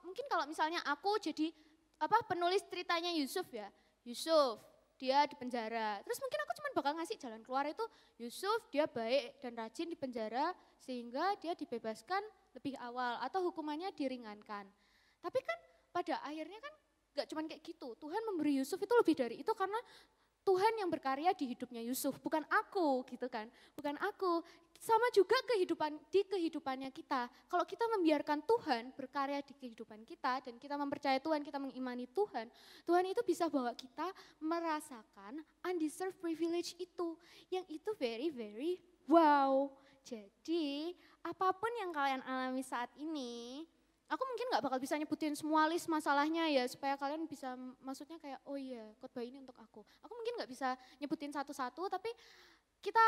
Mungkin kalau misalnya aku jadi penulis ceritanya Yusuf ya, Yusuf dia di penjara. Terus mungkin aku cuma bakal ngasih jalan keluar itu, Yusuf dia baik dan rajin di penjara sehingga dia dibebaskan lebih awal atau hukumannya diringankan. Tapi kan pada akhirnya kan gak cuma kayak gitu, Tuhan memberi Yusuf itu lebih dari itu karena Tuhan yang berkarya di hidupnya Yusuf, bukan aku gitu kan, bukan aku. Sama juga di kehidupannya kita. Kalau kita membiarkan Tuhan berkarya di kehidupan kita dan kita mempercayai Tuhan, kita mengimani Tuhan, Tuhan itu bisa bawa kita merasakan undeserved privilege itu. Yang itu very wow. Jadi apapun yang kalian alami saat ini, aku mungkin gak bakal bisa nyebutin semua list masalahnya ya, supaya kalian bisa maksudnya kayak, oh iya khotbah ini untuk aku. Aku mungkin gak bisa nyebutin satu-satu, tapi kita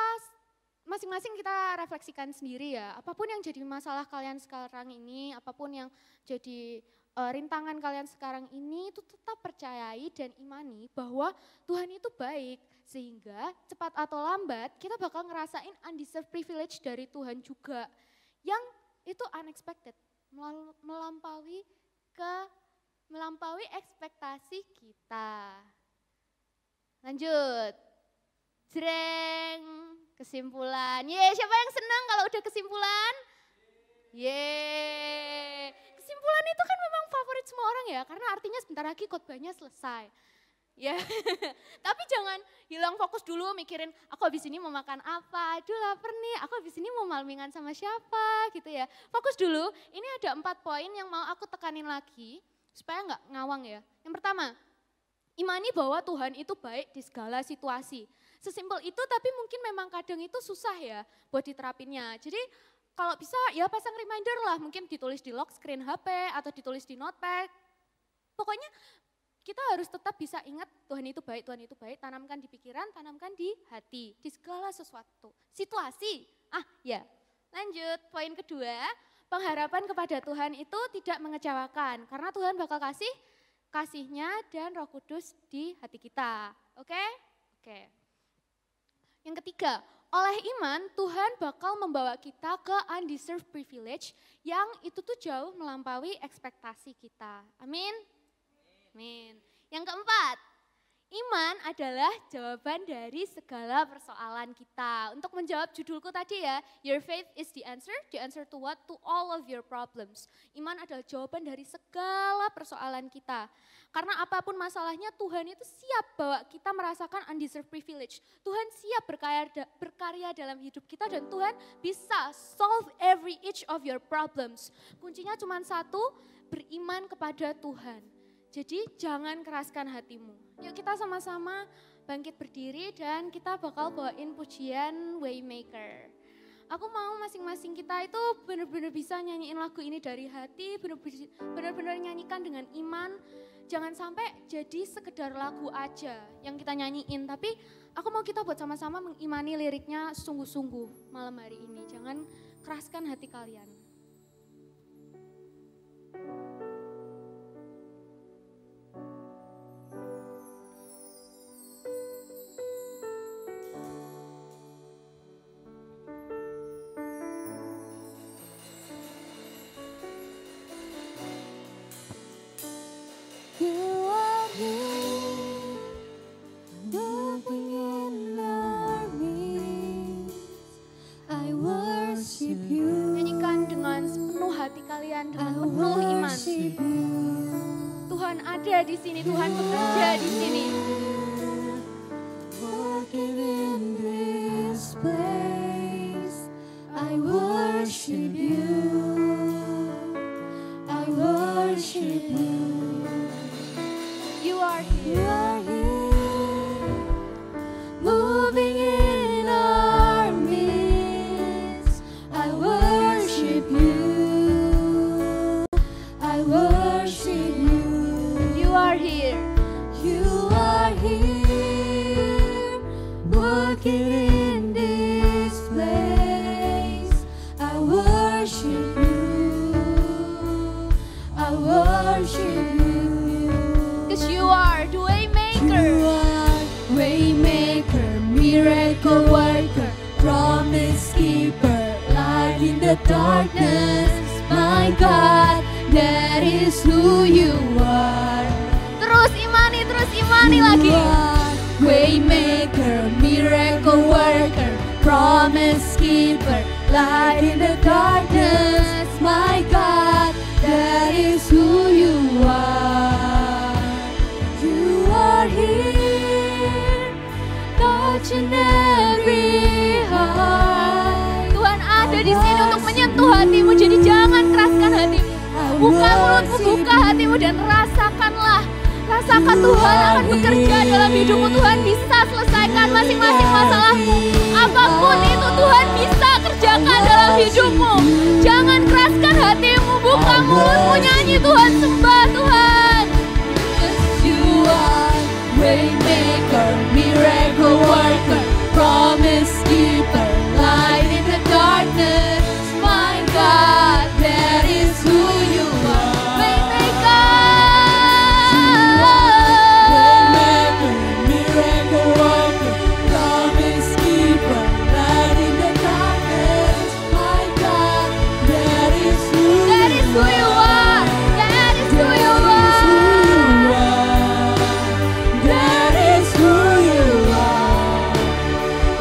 masing-masing kita refleksikan sendiri ya. Apapun yang jadi masalah kalian sekarang ini, apapun yang jadi rintangan kalian sekarang ini, itu tetap percayai dan imani bahwa Tuhan itu baik. Sehingga cepat atau lambat kita bakal ngerasain undeserved privilege dari Tuhan juga. Yang itu unexpected. Melampaui ekspektasi kita. Lanjut. Jreng, kesimpulan. Siapa yang senang kalau udah kesimpulan? Kesimpulan itu kan memang favorit semua orang ya, karena artinya sebentar lagi khotbahnya selesai. Ya, tapi jangan hilang fokus dulu mikirin aku habis ini mau makan apa, aduh lapar nih, aku habis ini mau malmingan sama siapa gitu ya. Fokus dulu, ini ada 4 poin yang mau aku tekanin lagi supaya nggak ngawang ya. Yang pertama, imani bahwa Tuhan itu baik di segala situasi. Sesimpel itu tapi mungkin memang kadang itu susah ya buat diterapinnya. Jadi kalau bisa ya pasang reminder lah, mungkin ditulis di lock screen HP atau ditulis di notepad. Pokoknya kita harus tetap bisa ingat Tuhan itu baik, tanamkan di pikiran, tanamkan di hati, di segala sesuatu. Situasi, lanjut poin kedua, pengharapan kepada Tuhan itu tidak mengecewakan. Karena Tuhan bakal kasih kasih-Nya dan Roh Kudus di hati kita. Oke? Yang ketiga, oleh iman Tuhan bakal membawa kita ke undeserved privilege yang itu tuh jauh melampaui ekspektasi kita. Amin. Yang keempat, iman adalah jawaban dari segala persoalan kita. Untuk menjawab judulku tadi ya, your faith is the answer to what? To all of your problems. Iman adalah jawaban dari segala persoalan kita. Karena apapun masalahnya Tuhan itu siap bawa kita merasakan undeserved privilege. Tuhan siap berkarya dalam hidup kita dan Tuhan bisa solve each of your problems. Kuncinya cuma satu, beriman kepada Tuhan. Jadi jangan keraskan hatimu. Yuk kita sama-sama bangkit berdiri dan kita bakal bawain pujian Waymaker. Aku mau masing-masing kita itu benar-benar bisa nyanyiin lagu ini dari hati, benar-benar nyanyikan dengan iman. Jangan sampai jadi sekedar lagu aja yang kita nyanyiin, tapi aku mau kita buat sama-sama mengimani liriknya sungguh-sungguh malam hari ini. Jangan keraskan hati kalian. Nyanyikan dengan kalian dengan penuh iman. Tuhan ada di sini, Tuhan bekerja di sini. Walking in this place, I worship you. I worship you. You are here. Moving in our midst, I worship you. I worship you. You are here. You are here, working in this place. I worship you. I worship you. 'Cause you are the way maker. You are waymaker, miracle worker, promise keeper, light in the darkness. My God, that is who you are. Terus imani lagi. You are waymaker, miracle worker, promise keeper, light in the darkness. My God, that is who you are. You are here, touching every heart. Tuhan ada di sini untuk menyentuh hatimu. Jadi jangan keraskan hatimu. Buka mulutmu, buka hatimu dan rasakanlah. Rasakan Tuhan akan bekerja dalam hidupmu. Tuhan bisa selesaikan masing-masing masalahmu. Apapun itu Tuhan bisa kerjakan dalam hidupmu. Jangan keraskan hatimu. Buka mulutmu, nyanyi Tuhan, sembah Tuhan. 'Cause you are waymaker, miracle worker, promise keeper, light in the darkness. My God, that is who you are. Waymaker, miracle worker, promise keeper, light in the darkness. My God, that is who That is who you are. That is who you are. That is who you are.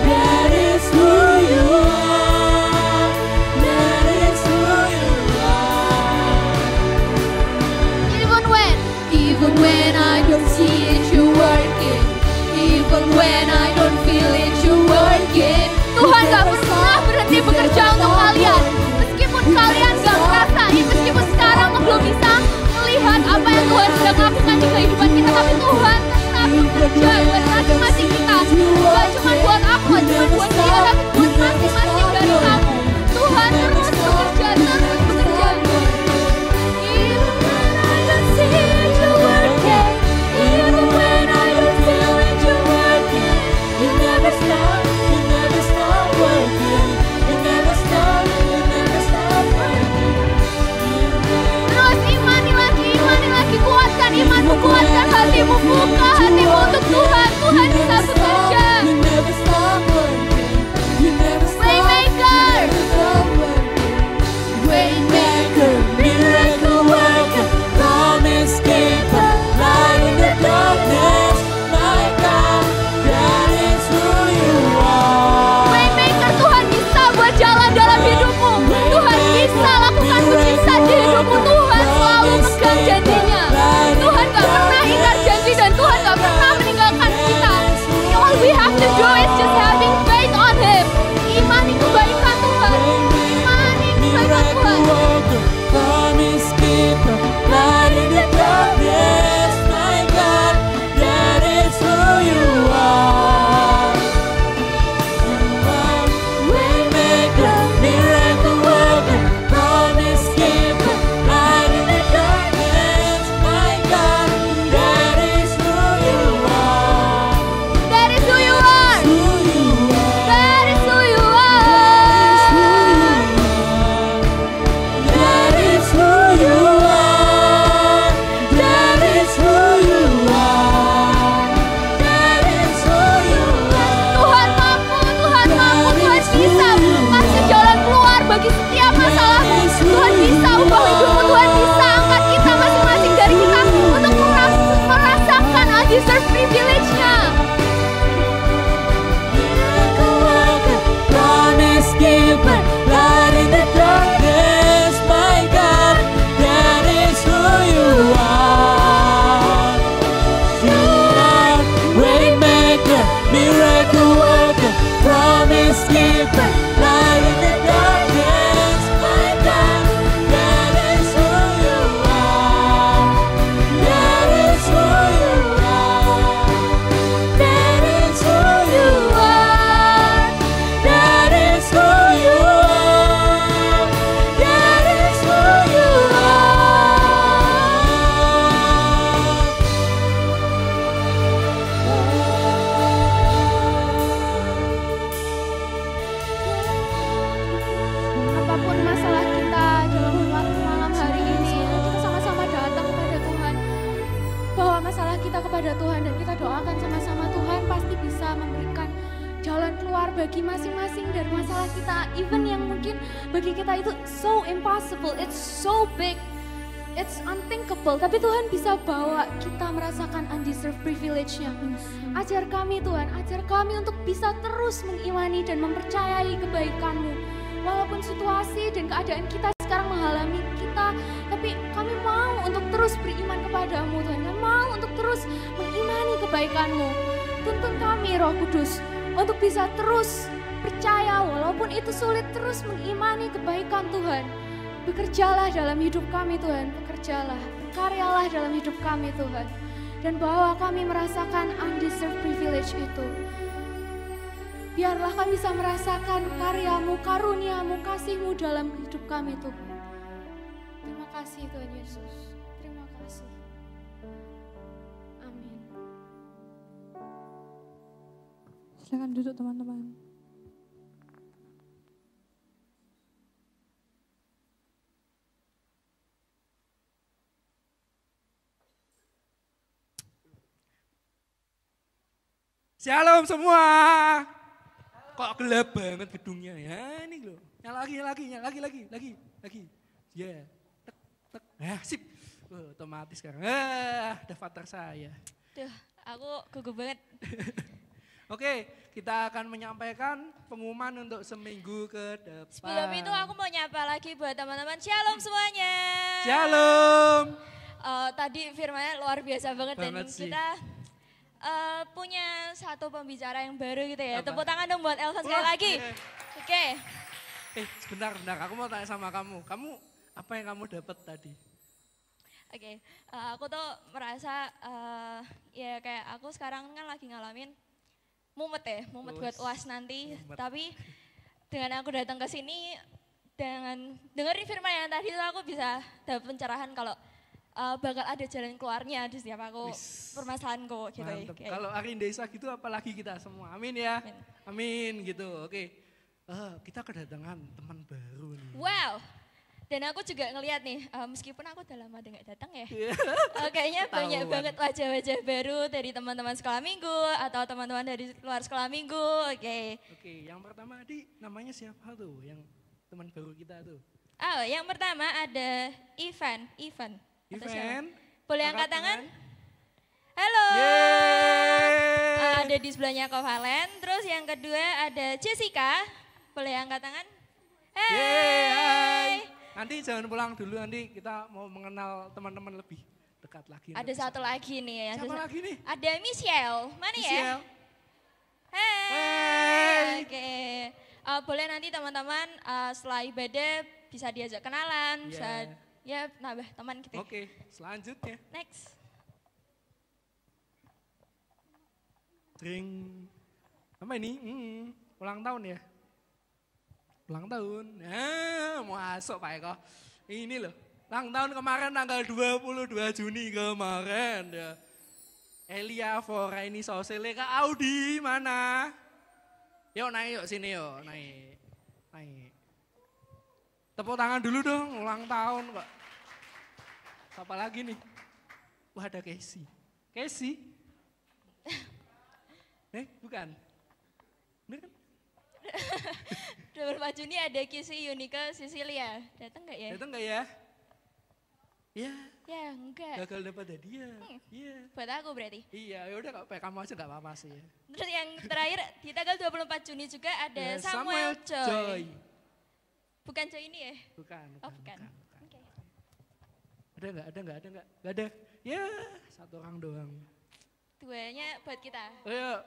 That is who you are. That is who you are. Even when I don't see it, you're working. Even when I don't feel it, you're working. Tuhan gak pernah berhenti bekerja untuk kalian. Meskipun kalian gak ngerasain, meskipun sekarang belum bisa melihat apa yang Tuhan sedang lakukan di kehidupan kita, tapi Tuhan tetap bekerja buat masing-masing kita. Gak cuma buat aku, gak cuma buat dia, tapi buat masing-masing dari kamu. Tuhan terus bekerja, terus bekerja. Even when I don't see it, you're working. Even when I don't feel it, you're working. You never stop working. You never stop working. Terus imani lagi, kuatkan imanmu, kuatkan hatimu, buka hatimu untuk Tuhan. Tuhan bisa bekerja. You never stop working. You never stop Waymaker. working. Waymaker, miracle worker, promise keeper, light in the darkness. My God, that is who you are. Waymaker, Tuhan bisa buat jalan dalam hidupmu. Tuhan bisa lakukan mujizat di hidupmu. Tuhan selalu pegang janjinya. Tuhan gak pernah ingkar janji dan Tuhan gak pernah meninggalkan kita. All we have to do is just having faith on Him. Imani kebaikan Tuhan. Imani kebaikan Tuhan. Promise keeper, light in the darkness. My God, that is who you are. You are waymaker, miracle worker, promise keeper, light in the darkness. My God, that is who you are. That is who you are. Who you are. That is who you are. That is who you are. That is who you are. That is who you are. Tuhan mampu, Tuhan bisa kasih jalan keluar bagi setiap masalahmu. Tuhan bisa ubah hidupmu, Tuhan bisa angkat kita masing-masing dari kita untuk merasakan undeserved privilege-nya. Miracle worker, promise keeper, light in the darkness. My God, apapun masalah kita dalam malam hari ini, kita sama-sama datang kepada Tuhan. Bawa masalah kita kepada Tuhan dan kita doakan sama-sama Tuhan pasti bisa memberikan jalan keluar bagi masing-masing dari masalah kita. Even yang mungkin bagi kita itu so impossible, it's so big, it's unthinkable. Tapi Tuhan bisa bawa kita merasakan undeserved privilege-nya. Ajar kami Tuhan, ajar kami untuk bisa terus mengimani dan mempercayai kebaikan-Mu. Walaupun situasi dan keadaan kita sekarang menghalangi kita, tapi kami mau untuk terus beriman kepadamu Tuhan. Kami mau untuk terus mengimani kebaikan-Mu. Tuntun kami Roh Kudus untuk bisa terus percaya walaupun itu sulit, terus mengimani kebaikan Tuhan. Bekerjalah dalam hidup kami Tuhan, bekerjalah, berkaryalah dalam hidup kami Tuhan. Dan bawa kami merasakan undeserved privilege itu. Biarlah kami bisa merasakan karya-Mu, karunia-Mu, kasih-Mu dalam hidup kami Tuhan. Terima kasih Tuhan Yesus, terima kasih. Amin. Silakan duduk teman-teman. Shalom semua. Kok gelap banget gedungnya ya, ini loh. Nyala lagi. Ya, tek. Sip. Otomatis sekarang. Daftar saya. Duh, aku gugup banget. Oke, kita akan menyampaikan pengumuman untuk seminggu ke depan. Sebelum itu aku mau nyapa lagi buat teman-teman. Shalom semuanya. Shalom. Tadi firmannya luar biasa banget dan sih. kita punya satu pembicara yang baru gitu ya. Apa? Tepuk tangan dong buat Elva sekali lagi. Oke. Sebentar. Aku mau tanya sama kamu. Kamu apa yang kamu dapat tadi? Oke. Aku tuh merasa ya kayak aku sekarang kan lagi ngalamin mumet buat UAS nanti. Mumet. Tapi dengan aku datang ke sini dengan dengerin firman yang tadi tuh aku bisa dapat pencerahan kalau bakal ada jalan keluarnya di setiap aku permasalahanku gitu. Mantep. Kayak. Kalau Arin Desa gitu apalagi kita semua. Amin ya. Amin gitu. Oke. Kita kedatangan teman baru nih. Wow. Dan aku juga ngelihat nih, meskipun aku udah lama nggak datang ya, kayaknya banyak banget wajah-wajah baru dari teman-teman sekolah minggu atau teman-teman dari luar sekolah minggu. Oke, yang pertama Adi, namanya siapa tuh yang teman baru kita tuh? Oh, yang pertama ada Ivan. Boleh angkat tangan? Halo. Ada di sebelahnya Kovalen. Terus yang kedua ada Jessica. Boleh angkat tangan? Hai. Nanti jangan pulang dulu, nanti kita mau mengenal teman-teman lebih dekat lagi. Ada satu lagi nih. Siapa lagi nih? Ada Michelle. Mana Michelle. ya? Hai. Oke. Boleh nanti teman-teman setelah ibadah bisa diajak kenalan, bisa ya nambah teman gitu. Oke, selanjutnya. Next. Ring. Apa ini? Ulang tahun ya? Ulang tahun. Masuk Pak Eko. Ini loh. Ulang tahun kemarin tanggal 22 Juni kemarin ya. Elia Fora ini sosele Kak Audi mana? Yuk naik yuk sini yuk, naik. Tepuk tangan dulu dong, ulang tahun Pak. Siapa lagi nih? Wah ada Casey. Bukan. Bener kan? 24 Juni ada Kisi Yunika Sisilia. Datang nggak ya? Datang nggak ya? Iya. Ya enggak. Gagal dapat hadiah. Iya. Buat aku berarti. Iya, ya udah kamu aja nggak apa-apa sih. Terus yang terakhir di tanggal 24 Juni juga ada Samuel Joy. Bukan Joy ini ya? Bukan. Bukan. Okay. Ada nggak? Nggak ada. Ya, satu orang doang. Duanya buat kita.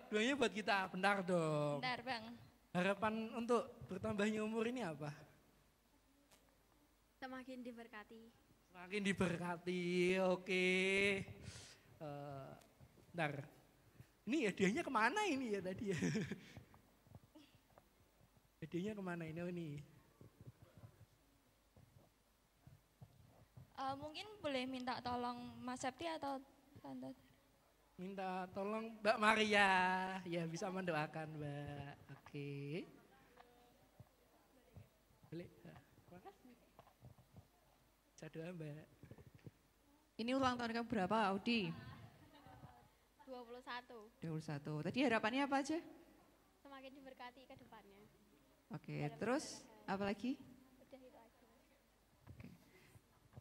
Duanya buat kita. Bentar dong. Bentar Bang. Harapan untuk bertambahnya umur ini apa? Semakin diberkati. Semakin diberkati, oke. Bentar. Ini hadiahnya kemana ini ya tadi ya? Hadiahnya kemana ini? Oh ini. Mungkin boleh minta tolong Mas Septi atau Tante. Minta tolong Mbak Maria, ya bisa mendoakan Mbak. Oke. Boleh. Jadwal Mbak. Ini ulang tahun kamu berapa, Audi? 21. 21. Tadi harapannya apa aja? Semakin diberkati ke depannya. Oke, terus apa lagi? Udah itu aja. Oke.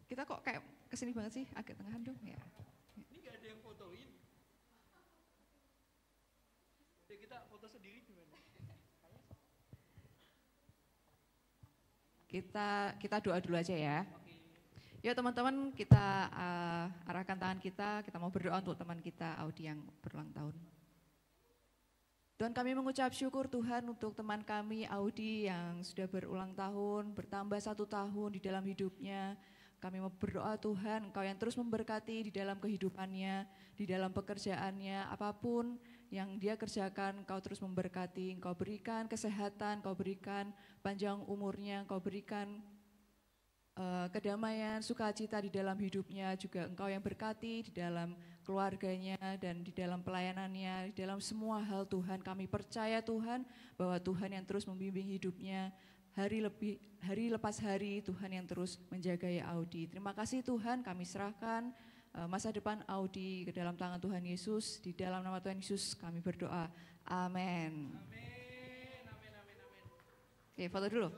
Kita kok kayak kesini banget sih, agak tengahan dong ya. Ini gak ada yang fotoin. Jadi kita foto sendiri gimana? Kita doa dulu aja ya. Yuk teman-teman, kita arahkan tangan kita mau berdoa untuk teman kita Audi yang berulang tahun. Tuhan, kami mengucap syukur Tuhan untuk teman kami Audi yang sudah berulang tahun, bertambah 1 tahun di dalam hidupnya. Kami mau berdoa Tuhan, Engkau yang terus memberkati di dalam kehidupannya, di dalam pekerjaannya, apapun yang dia kerjakan, Engkau terus memberkati, Engkau berikan kesehatan, Engkau berikan panjang umurnya, Engkau berikan kedamaian, sukacita di dalam hidupnya, juga Engkau yang berkati di dalam keluarganya dan di dalam pelayanannya, di dalam semua hal Tuhan. Kami percaya Tuhan bahwa Tuhan yang terus membimbing hidupnya, hari lepas hari Tuhan yang terus menjagai Audi. Terima kasih Tuhan, kami serahkan masa depan Audi ke dalam tangan Tuhan Yesus. Di dalam nama Tuhan Yesus kami berdoa. Amin. Oke, foto dulu.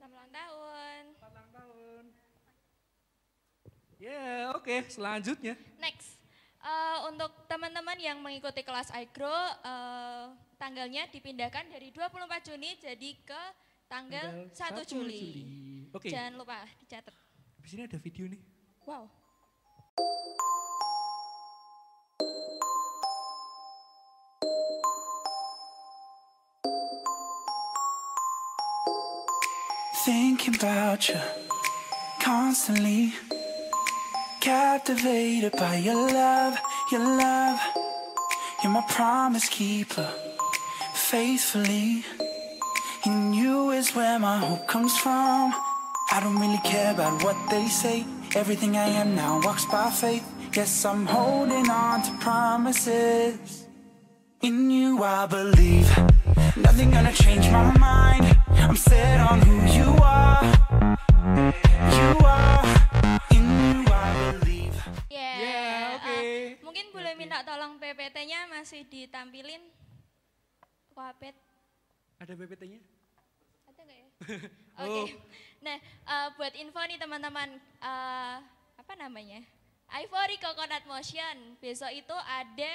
Selamat ulang tahun. Selamat ulang tahun. Ya, oke. Selanjutnya. Next, untuk teman-teman yang mengikuti kelas iGrow, tanggalnya dipindahkan dari 24 Juni jadi ke tanggal 1 Juli. Oke. Jangan lupa dicatat. Di sini ada video nih. Wow. Thinking about you constantly, captivated by your love, your love. You're my promise keeper, faithfully. In you is where my hope comes from. I don't really care about what they say. Everything I am now walks by faith. Yes, I'm holding on to promises. In you I believe, nothing gonna change my mind. I'm set on who you are. You are, in you I believe. Oke. Mungkin boleh minta tolong PPT-nya masih ditampilin. Wapet. Ada PPT-nya? Ada nggak ya? Oke. Nah, buat info nih teman-teman, apa namanya? Ivory Coconut Motion. Besok itu ada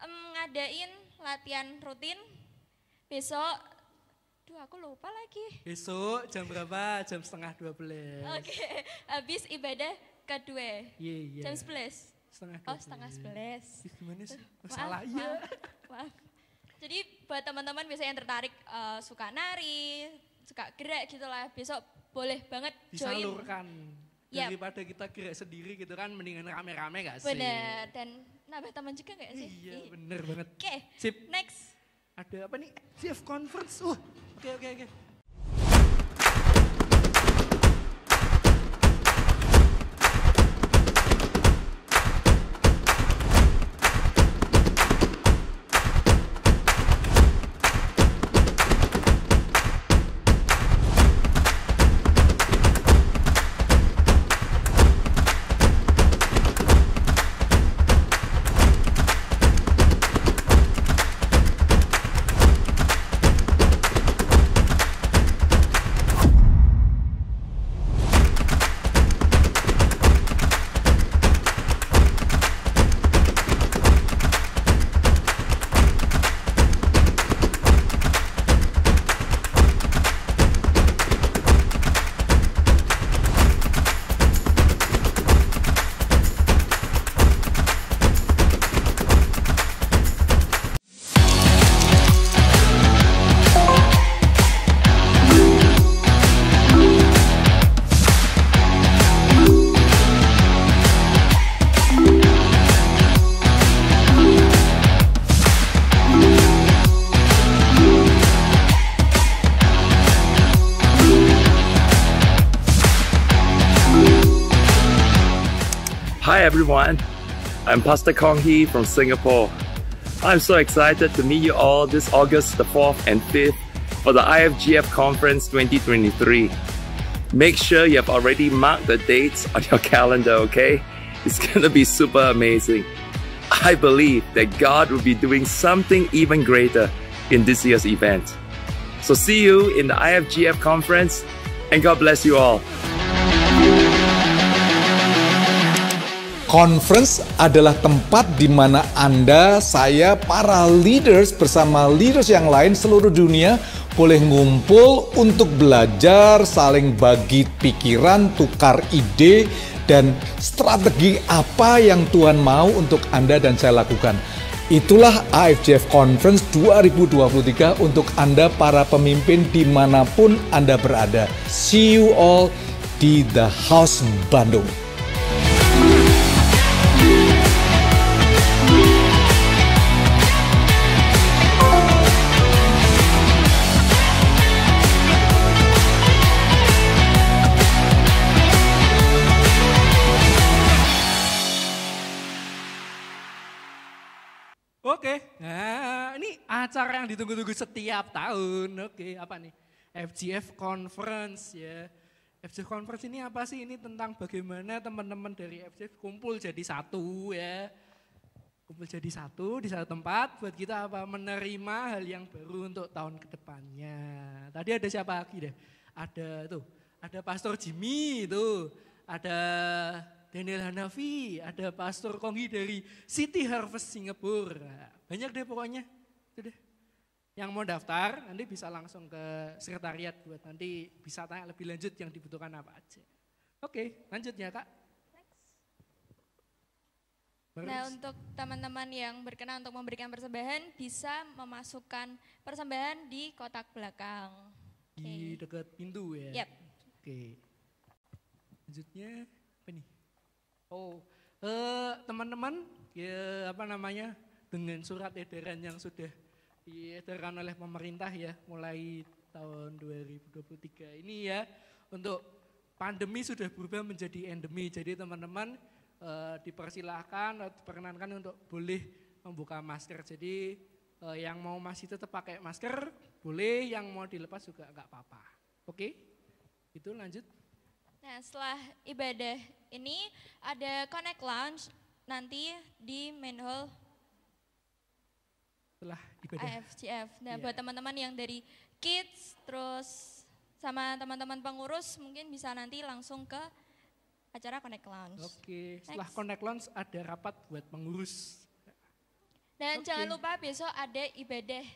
ngadain latihan rutin. Besok, aku lupa lagi. Besok jam berapa? Jam 11:30. Oke, habis ibadah kedua. Iya. Jam 11. Setengah 12. Oh, setengah 11. Gimana sih? Maaf, Salah iya. Maaf. Jadi buat teman-teman biasanya yang tertarik suka nari, suka gerak gitu lah, besok boleh banget join. Disalurkan. Yep. Daripada kita gerak sendiri gitu kan, mendingan rame-rame gak sih? Bener, dan nambah teman juga gak sih? Iya, bener banget. Oke, Sip. next. Ada apa nih? CF Conference. Oke. Hi everyone, I'm Pastor Kong Hee from Singapore. I'm so excited to meet you all this August the 4th and 5th for the IFGF Conference 2023. Make sure you have already marked the dates on your calendar, okay? It's gonna be super amazing. I believe that God will be doing something even greater in this year's event. So see you in the IFGF Conference, and God bless you all. Conference adalah tempat di mana Anda, saya, para leaders bersama leaders yang lain seluruh dunia boleh ngumpul untuk belajar, saling bagi pikiran, tukar ide, dan strategi apa yang Tuhan mau untuk Anda dan saya lakukan. Itulah IFGF Conference 2023 untuk Anda para pemimpin dimanapun Anda berada. See you all di The House Bandung. Oke, nah ini acara yang ditunggu-tunggu setiap tahun. Oke, apa nih? FGF Conference ya. FGF Conference ini apa sih? Ini tentang bagaimana teman-teman dari FGF kumpul jadi satu ya. Kumpul jadi satu di satu tempat buat kita apa? Menerima hal yang baru untuk tahun kedepannya. Tadi ada siapa lagi deh? Ada tuh, ada Pastor Jimmy itu, ada Daniel Hanafi, ada Pastor Konghi dari City Harvest Singapura. Banyak deh pokoknya. Itu deh. Yang mau daftar nanti bisa langsung ke sekretariat buat nanti bisa tanya lebih lanjut yang dibutuhkan apa aja. Oke, lanjut ya Kak. Nah, untuk teman-teman yang berkenan untuk memberikan persembahan bisa memasukkan persembahan di kotak belakang. Di dekat pintu ya? Yep. Oke. Lanjutnya apa nih? Oh, teman-teman ya apa namanya dengan surat edaran yang sudah diedarkan oleh pemerintah ya mulai tahun 2023 ini ya untuk pandemi sudah berubah menjadi endemi. Jadi teman-teman dipersilahkan, diperkenankan untuk boleh membuka masker. Jadi yang mau masih tetap pakai masker boleh, yang mau dilepas juga nggak apa-apa. Oke, itu lanjut. Nah, setelah ibadah ini ada Connect Lounge nanti di main hall setelah ibadah IFGF. Nah, buat teman-teman yang dari kids terus sama teman-teman pengurus mungkin bisa nanti langsung ke acara Connect Lounge. Oke, setelah Connect Lounge ada rapat buat pengurus. Dan jangan lupa besok ada ibadah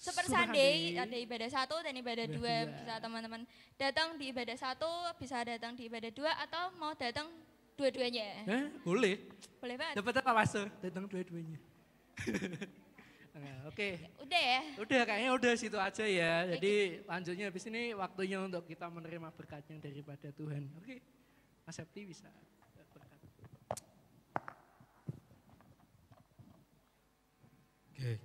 Super Sunday, ada ibadah 1 dan ibadah 2. Bisa teman-teman datang di ibadah 1, bisa datang di ibadah 2 atau mau datang dua-duanya. Boleh. Boleh banget. Dapat apa Pastor? Datang dua-duanya. Nah, oke. Udah ya? Udah kayaknya udah situ aja ya. Jadi lanjutnya habis ini waktunya untuk kita menerima berkat yang daripada Tuhan. Oke. Mas Septi bisa berkat. Oke.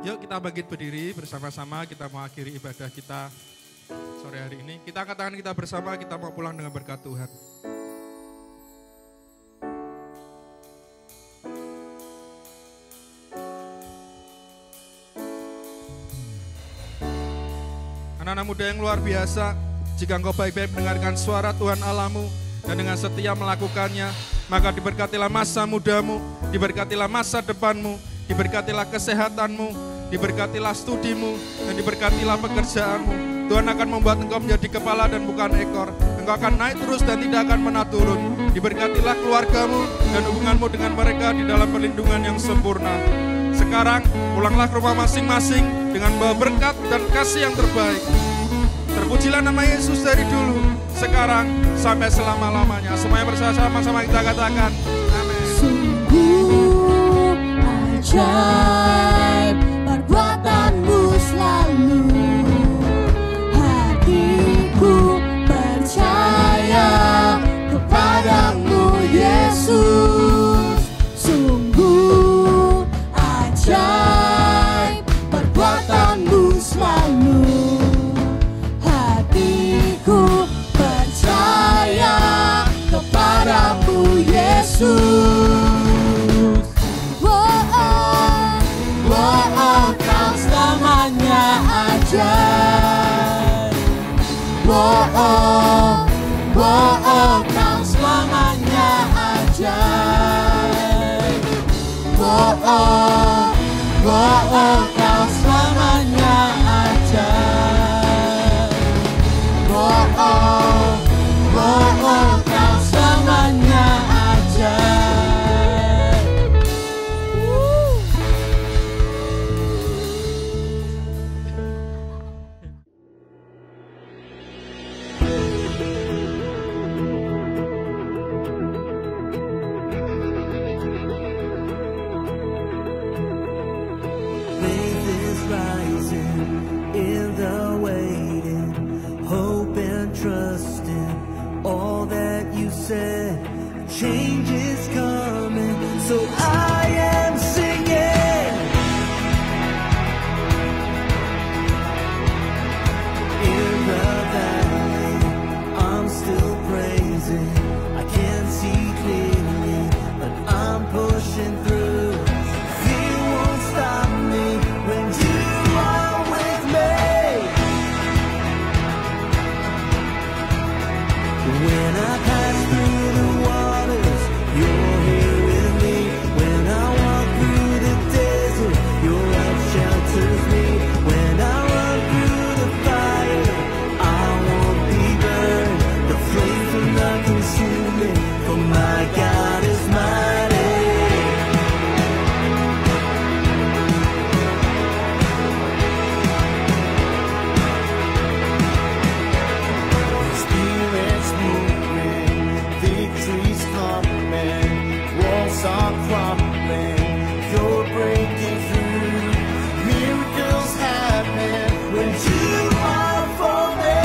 Yuk kita bangkit berdiri bersama-sama, kita mau akhiri ibadah kita sore hari ini. Kita angkat tangan kita bersama, kita mau pulang dengan berkat Tuhan. Anak-anak muda yang luar biasa, jika engkau baik-baik mendengarkan suara Tuhan Allahmu dan dengan setia melakukannya, maka diberkatilah masa mudamu, diberkatilah masa depanmu, diberkatilah kesehatanmu, diberkatilah studimu, dan diberkatilah pekerjaanmu. Tuhan akan membuat engkau menjadi kepala dan bukan ekor. Engkau akan naik terus dan tidak akan pernah turun. Diberkatilah keluargamu dan hubunganmu dengan mereka di dalam perlindungan yang sempurna. Sekarang pulanglah ke rumah masing-masing dengan bawa berkat dan kasih yang terbaik. Terpujilah nama Yesus dari dulu, sekarang, sampai selama-lamanya. Semuanya bersama-sama kita katakan, amin. Sungguh ajaib perbuatanmu selalu, hatiku percaya kepadamu Yesus. Sungguh ajaib perbuatanmu selalu, hatiku percaya kepadamu Yesus. Kau selamanya ajaib. Kau selamanya ajaib. Kau selamanya ajaib. Faith is rising in the waiting, hope and trust in all that you said. Change is coming, so I am singing. In the valley, I'm still praising. I can't see clearly, but I'm pushing through. Fear won't stop me when you are with me. When I pass through the waters, you're here with me. When I walk through the desert, your love shelters me. When I run through the fire, I won't be burned. The flames will not consume me, for my God is mighty. Spirit's moving, victory's coming, walls are crumbling, you're breaking through, miracles happen when you are for me.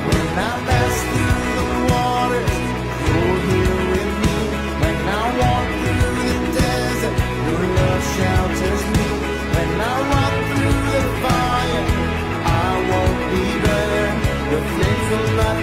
When I pass through the waters, you're here with me. When I walk through the desert, your love shelters me. When I walk through the fire, I won't be burned. The flames will not